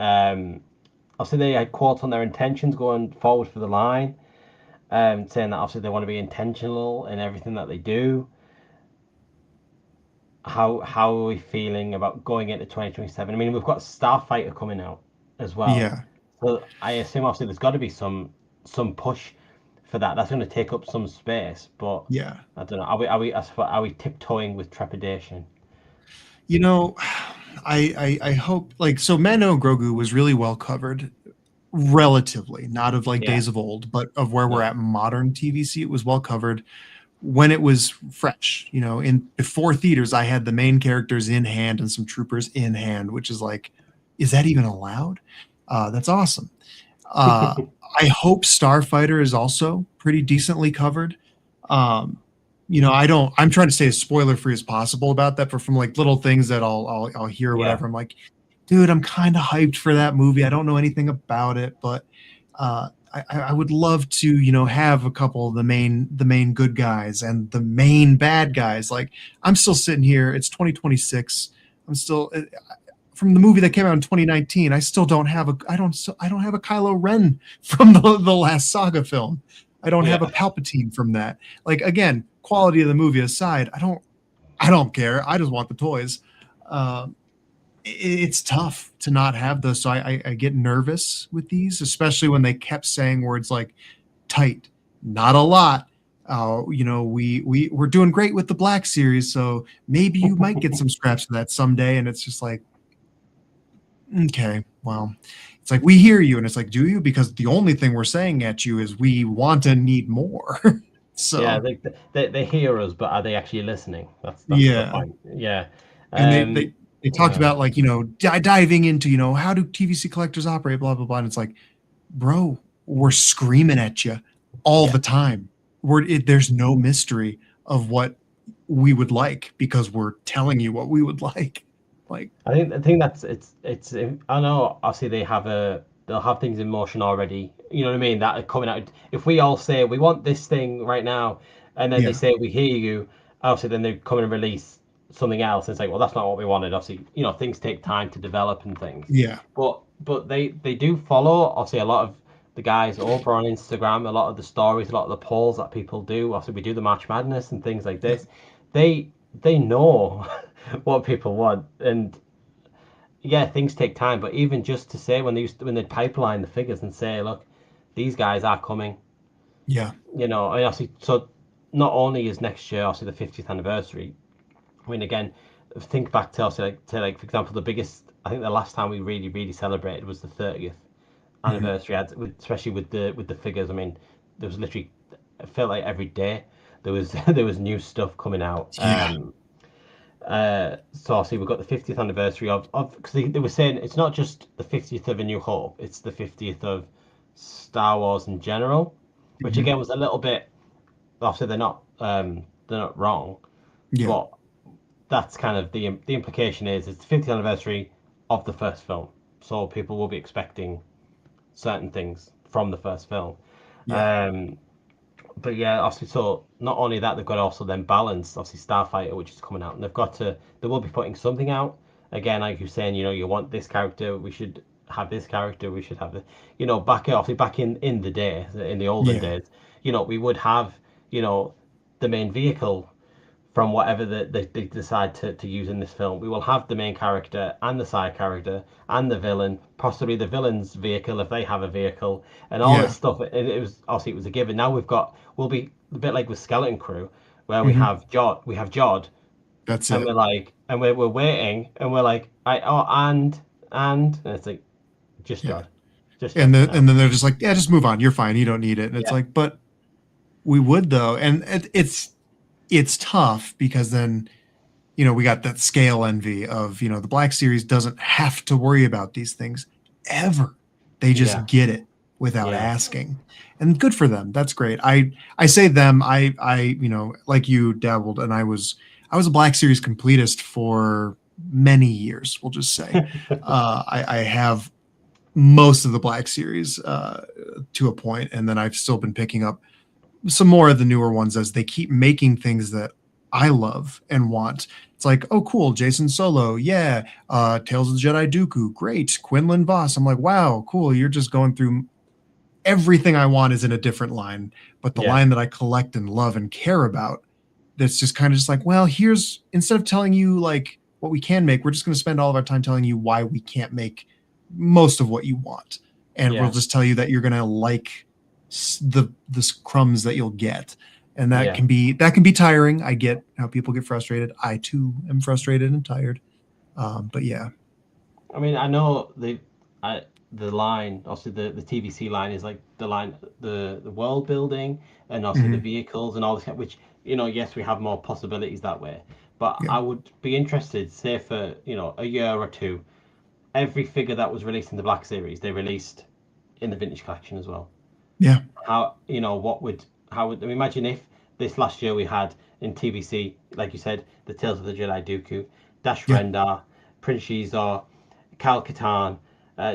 Obviously they had quotes on their intentions going forward for the line, saying that obviously they want to be intentional in everything that they do. How are we feeling about going into 2027? I mean, we've got Starfighter coming out as well, Yeah. so I assume obviously there's got to be some push for that. That's going to take up some space, but Yeah. I don't know. Are we tiptoeing with trepidation? You know, I hope like so Mano Grogu was really well covered relatively, not of like Yeah, days of old, but of where we're no, at modern TVC. It was well covered when it was fresh. In before theaters, I had the main characters in hand and some troopers in hand, which is like, is that even allowed? That's awesome. Uh, I hope Starfighter is also pretty decently covered. Um, I'm trying to stay as spoiler free as possible about that, but from like little things that I'll hear or yeah, whatever, I'm like, dude, I'm kind of hyped for that movie. I don't know anything about it, but I would love to, have a couple of the main good guys and the main bad guys. Like I'm still sitting here. It's 2026. I'm still from the movie that came out in 2019. I still don't have I don't have a Kylo Ren from the last Saga film. I don't have a yeah. Palpatine from that. Like again, quality of the movie aside, I don't care. I just want the toys. Uh, it's tough to not have those. So I get nervous with these, especially when they kept saying words like tight, not a lot. We're doing great with the Black Series, so maybe you might get some scraps of that someday. And it's just like, okay, well, it's like we hear you, and it's like, do you? Because the only thing we're saying at you is we want and need more. Yeah, So they hear us, but are they actually listening? That's the yeah, point. Yeah. and they talked Yeah. about like diving into how do TVC collectors operate, blah blah blah. And it's like, bro, we're screaming at you all Yeah. the time. There's no mystery of what we would like because we're telling you what we would like. Like, I think that's it's I know obviously they'll have things in motion already. You know what I mean? That are coming out. If we all say we want this thing right now, and then they yeah, say we hear you, obviously then they come and release something else. And it's like, well, that's not what we wanted. Obviously, things take time to develop and things. yeah, But they do follow obviously a lot of the guys over on Instagram, a lot of the stories, a lot of the polls that people do. Obviously, we do the March Madness and things like yeah, this. They know what people want, and yeah, things take time. But even just to say when they pipeline the figures and say, look, these guys are coming, yeah, and obviously, so not only is next year obviously the 50th anniversary. I mean, again, think back to obviously like for example, the biggest. I think the last time we really celebrated was the 30th mhm, anniversary, especially with the figures. I mean, there was literally, it felt like every day there was there was new stuff coming out. yeah, So obviously we've got the 50th anniversary of because they were saying it's not just the 50th of A New Hope, it's the 50th of Star Wars in general, which mhm, again was a little bit. Obviously they're not wrong, yeah, but that's kind of the implication is it's the 50th anniversary of the first film, so people will be expecting certain things from the first film. yeah, Um, but yeah, obviously, so not only that, they've got to also then balance obviously Starfighter, which is coming out, and they will be putting something out. Again, like you're saying, you want this character, we should have this character, we should have the, back in the day, in the olden yeah, days, we would have, the main vehicle from whatever they decide to use in this film. We will have the main character and the side character and the villain, possibly the villain's vehicle if they have a vehicle, and all Yeah. this stuff. It was obviously it was a given. Now we'll be a bit like with Skeleton Crew, where we Hmm. have Jod, That's and it. we're like, and we're waiting, and we're like, and it's like Yeah. just And Jod then now. and then they're just like, yeah, just move on. You're fine. You don't need it. And it's Yeah, like, but we would though. And it's tough because then, we got that scale envy of, the Black Series doesn't have to worry about these things ever. They yeah, just get it without yeah, asking. And good for them. That's great. I say them, like you dabbled, and I was a Black Series completist for many years, we'll just say. I have most of the Black Series to a point, and then I've still been picking up some more of the newer ones as they keep making things that I love and want. It's like, oh, cool, Jason Solo, yeah, Tales of the Jedi Dooku, great, Quinlan Voss. I'm like, wow, cool. You're just going through everything I want is in a different line, but the yeah, line that I collect and love and care about, that's just kind of just like, well, here's, instead of telling you like what we can make, we're just going to spend all of our time telling you why we can't make most of what you want, and we'll yeah, just tell you that you're going to like the crumbs that you'll get, and that yeah. can be tiring. I get how people get frustrated. I too am frustrated and tired. But yeah. I mean, I know the line, obviously the TVC line is like the line, the world building, and also the Hmm. vehicles and all this, which yes, we have more possibilities that way. But Yeah. I would be interested, say for a year or two, every figure that was released in the Black Series, they released in the Vintage Collection as well. Yeah. How what would how would I mean, imagine if this last year we had in TVC, like you said, the Tales of the Jedi Dooku, Dash Yeah. Rendar, Prince Shizor, Cal Katarn,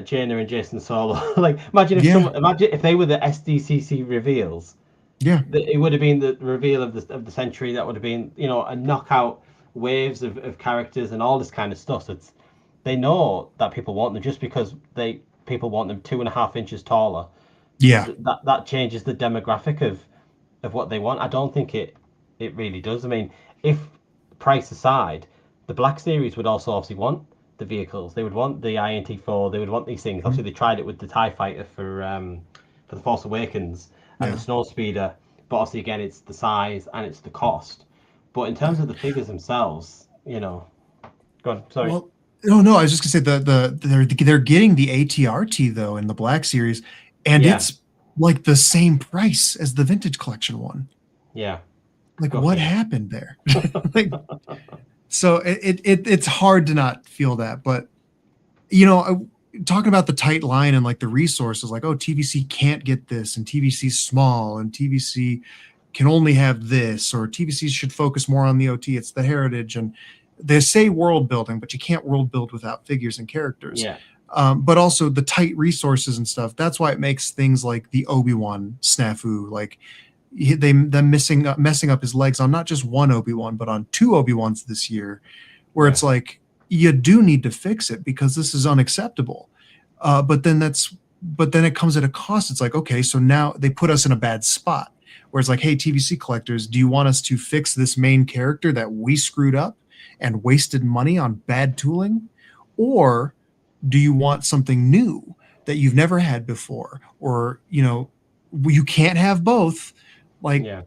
Jaina and Jason Solo. Like Yeah. imagine if they were the SDCC reveals. Yeah. It would have been the reveal of the century. That would have been a knockout waves of characters and all this kind of stuff. So they know that people want them just because people want them 2.5 inches taller. Yeah. That changes the demographic of what they want. I don't think it really does. I mean, if price aside, the Black Series would also obviously want the vehicles. They would want the INT4. They would want these things. Mhm. Obviously, they tried it with the Tie Fighter for the Force Awakens and the Yeah. Snowspeeder. But obviously, again, it's the size and it's the cost. But in terms of the figures themselves, go on. Sorry. Well, no, I was just gonna say they're getting the ATRT though in the Black Series, and Yeah, it's like the same price as the Vintage Collection one. yeah. Like, Go what figure. happened there? Like, so it's hard to not feel that, but talking about the tight line and like the resources, like, oh, TVC can't get this, and TVC's small, and TVC can only have this, or TVC should focus more on the OT. It's the heritage, and they say world building, but you can't world build without figures and characters. Yeah, But also the tight resources and stuff. That's why it makes things like the Obi-Wan snafu, like them messing up his legs on not just one Obi-Wan, but on two Obi-Wans this year, where yeah, it's like you do need to fix it because this is unacceptable. But then it comes at a cost. It's like, okay, so now they put us in a bad spot where it's like, hey, TVC collectors, do you want us to fix this main character that we screwed up and wasted money on bad tooling? Or do you want something new that you've never had before? Or, you can't have both. Like, yeah.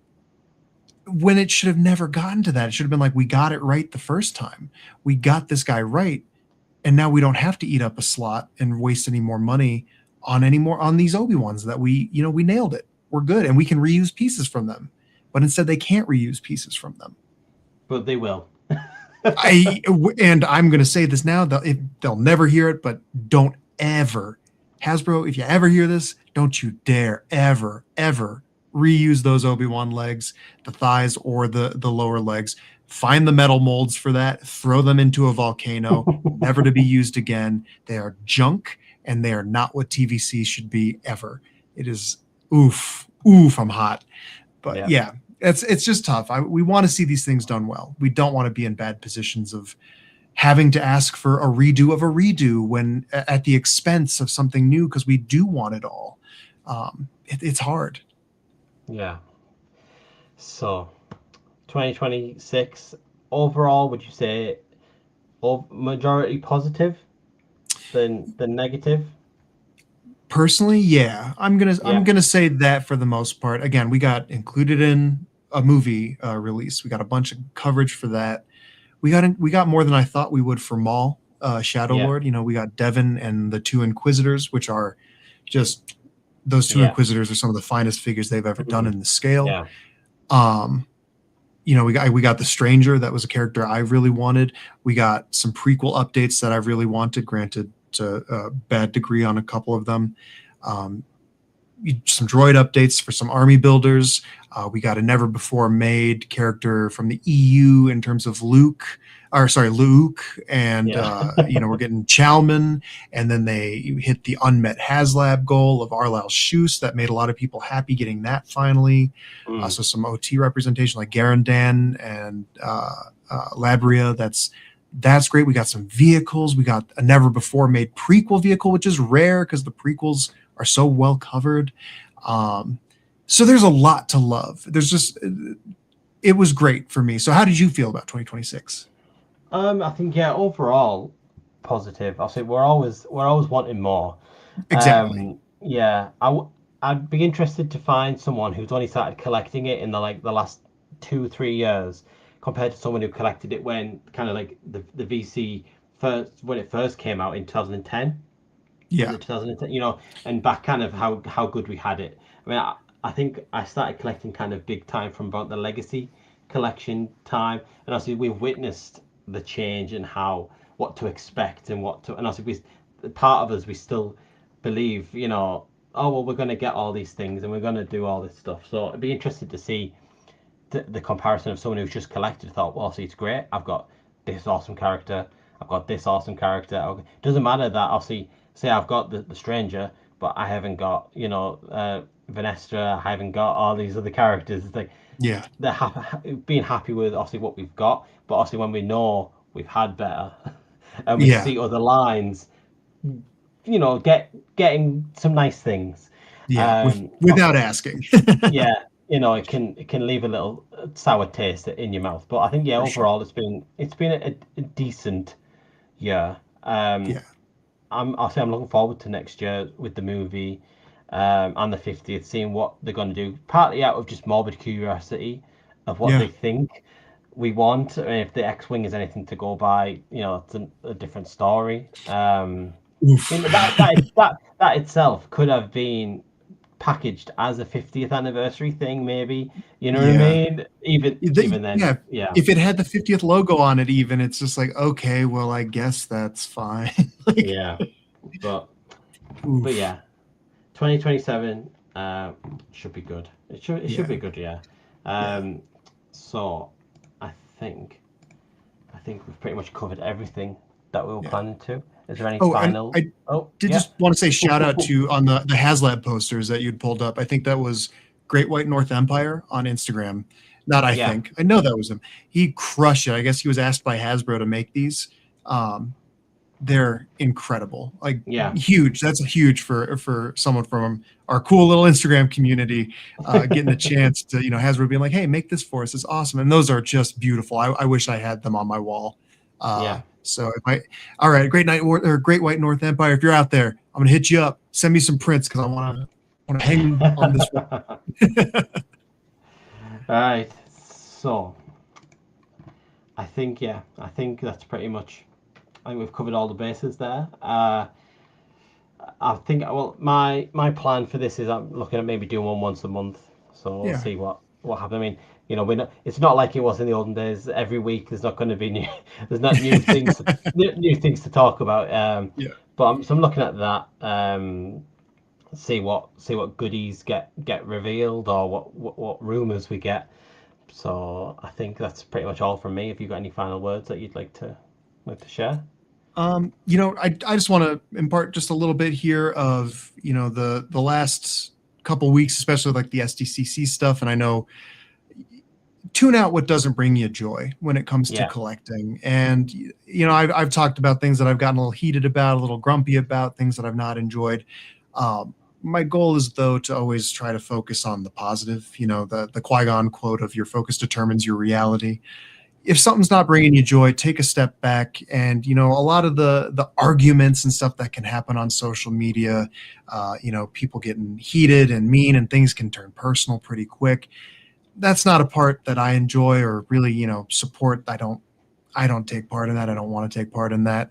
when it should have never gotten to that. It should have been like, we got it right the first time. We got this guy right. And now we don't have to eat up a slot and waste any more money on these Obi-Wans that we nailed it. We're good. And we can reuse pieces from them. But instead they can't reuse pieces from them. But they will. And I'm going to say this now, they'll never hear it, but don't ever, Hasbro, if you ever hear this, don't you dare ever reuse those Obi-Wan legs, the thighs or the lower legs. Find the metal molds for that, throw them into a volcano, never to be used again. They are junk, and they are not what TVC should be ever. It is oof, I'm hot. But Yeah. yeah, it's just tough. We want to see these things done well. We don't want to be in bad positions of having to ask for a redo when at the expense of something new, because we do want it all. It's hard. Yeah. So, 2026 overall, would you say majority positive than negative? Personally, yeah, I'm gonna say that for the most part. Again, we got included in a movie release. We got a bunch of coverage for that. We got more than I thought we would for Maul, Shadow Yeah. Lord. We got Devin and the two Inquisitors, which are just those two Yeah. Inquisitors are some of the finest figures they've ever done in the scale. Yeah. We got the Stranger. That was a character I really wanted. We got some prequel updates that I really wanted, granted to a bad degree on a couple of them. Some droid updates for some army builders. We got a never before made character from the EU in terms of Luke, and we're getting Chalman, and then they hit the unmet HasLab goal of Arlal Shus. That made a lot of people happy getting that finally. So some OT representation like Garandan and Labria. That's great. We got some vehicles. We got a never before made prequel vehicle, which is rare because the prequels are so well covered. So there's a lot to love. It was great for me. So how did you feel about 2026? I think overall positive. I'll say we're always wanting more. Exactly. I'd be interested to find someone who's only started collecting it in the last 2-3 years, compared to someone who collected it when kind of like the VC when it first came out in 2010. Yeah. Was it 2010? And back kind of how good we had it. I mean, I think I started collecting kind of big time from about the Legacy collection time, and obviously we've witnessed the change in what to expect and obviously part of us, we still believe, oh well, we're going to get all these things and we're going to do all this stuff. So I'd be interested to see the comparison of someone who's just collected, thought, well, see, it's great, I've got this awesome character, I've got this awesome character. Okay. It doesn't matter that I'll say I've got the Stranger, but I haven't got Venestra, I haven't got all these other characters. It's like, they're being happy with obviously what we've got, but obviously when we know we've had better and we see other lines, getting some nice things. Without asking. It can leave a little sour taste in your mouth, but I think overall it's been a decent year. I'm looking forward to next year with the movie and the 50th, seeing what they're going to do, partly out of just morbid curiosity of what they think we want. I mean, if the X-Wing is anything to go by, it's a different story. That itself could have been packaged as a 50th anniversary thing, maybe. You know what I mean? Even then, if it had the 50th logo on it, even, it's just like, okay, well, I guess that's fine. But 2027 should be good. It should be good, So I think we've pretty much covered everything that we were planning to. Is there any final? I just want to say shout out to on the HasLab posters that you'd pulled up. I think that was Great White North Empire on Instagram. I know that was him. He crushed it. I guess he was asked by Hasbro to make these. They're incredible. Huge. That's huge for someone from our cool little Instagram community, getting a chance to, Hasbro being like, hey, make this for us. It's awesome. And those are just beautiful. I wish I had them on my wall. So all right, Great White North Empire, if you're out there, I'm gonna hit you up. Send me some prints because I want to hang on this one. All right, so I think that's pretty much. I think we've covered all the bases there. I think my plan for this is I'm looking at maybe doing one once a month. So we'll see what happens. I mean, it's not like it was in the olden days. Every week there's not going to be new. There's not new things, new things to talk about. But I'm looking at that. See what goodies get revealed or what rumors we get. So I think that's pretty much all from me. If you've got any final words that you'd like to share. I just want to impart just a little bit here of the last couple weeks, especially like the SDCC stuff, and I know. Tune out what doesn't bring you joy when it comes to collecting. And, I've talked about things that I've gotten a little heated about, a little grumpy about, things that I've not enjoyed. My goal is, though, to always try to focus on the positive. The Qui-Gon quote of "Your focus determines your reality." If something's not bringing you joy, take a step back. And a lot of the arguments and stuff that can happen on social media, people getting heated and mean, and things can turn personal pretty quick. That's not a part that I enjoy or really support. I don't take part in that. I don't want to take part in that.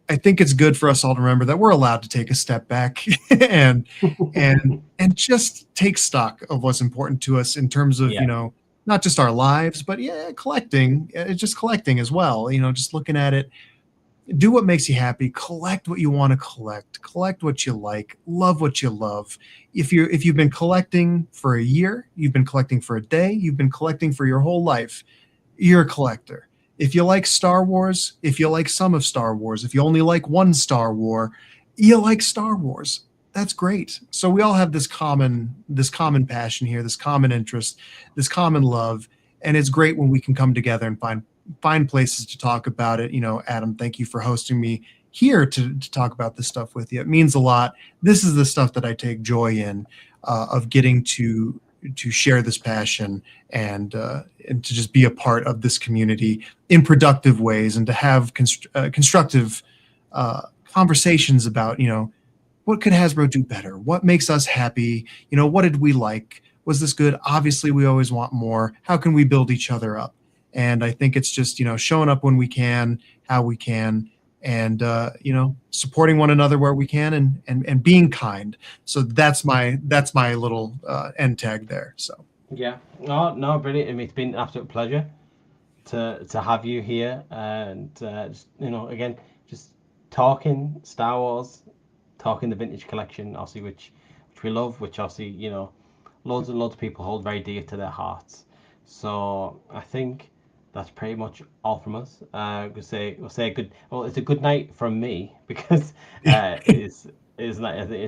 I think it's good for us all to remember that we're allowed to take a step back and just take stock of what's important to us in terms of not just our lives, but collecting, just collecting as well. Just looking at it. Do what makes you happy. Collect what you want to collect. Collect what you like. Love what you love. If you've been collecting for a year, you've been collecting for a day, you've been collecting for your whole life, you're a collector. If you like Star Wars, if you like some of Star Wars, if you only like one Star War, you like Star Wars. That's great. So we all have this common passion here, this common interest, this common love, and it's great when we can come together and find places to talk about it. Adam, thank you for hosting me here to talk about this stuff with you. It means a lot. This is the stuff that I take joy in, of getting to share this passion and to just be a part of this community in productive ways, and to have constructive conversations about, what could Hasbro do better? What makes us happy? What did we like? Was this good? Obviously, we always want more. How can we build each other up? And I think it's just, showing up when we can, how we can, and, supporting one another where we can, and being kind. So that's my little end tag there. So. Yeah. No, brilliant. I mean, it's been an absolute pleasure to have you here, and just, again, just talking Star Wars, talking the vintage collection, obviously, which we love, which obviously, loads and loads of people hold very dear to their hearts. So I think that's pretty much all from us. We'll say it's a good night from me, because it's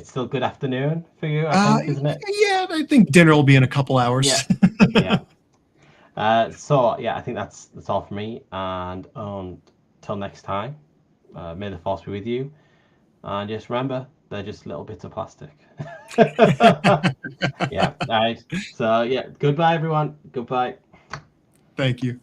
still good afternoon for you, I think, isn't it? Yeah, I think dinner will be in a couple hours. Yeah. So I think that's all for me, and until next time, may the force be with you, and just remember, they're just little bits of plastic. Yeah. All right. So goodbye, everyone. Goodbye. Thank you.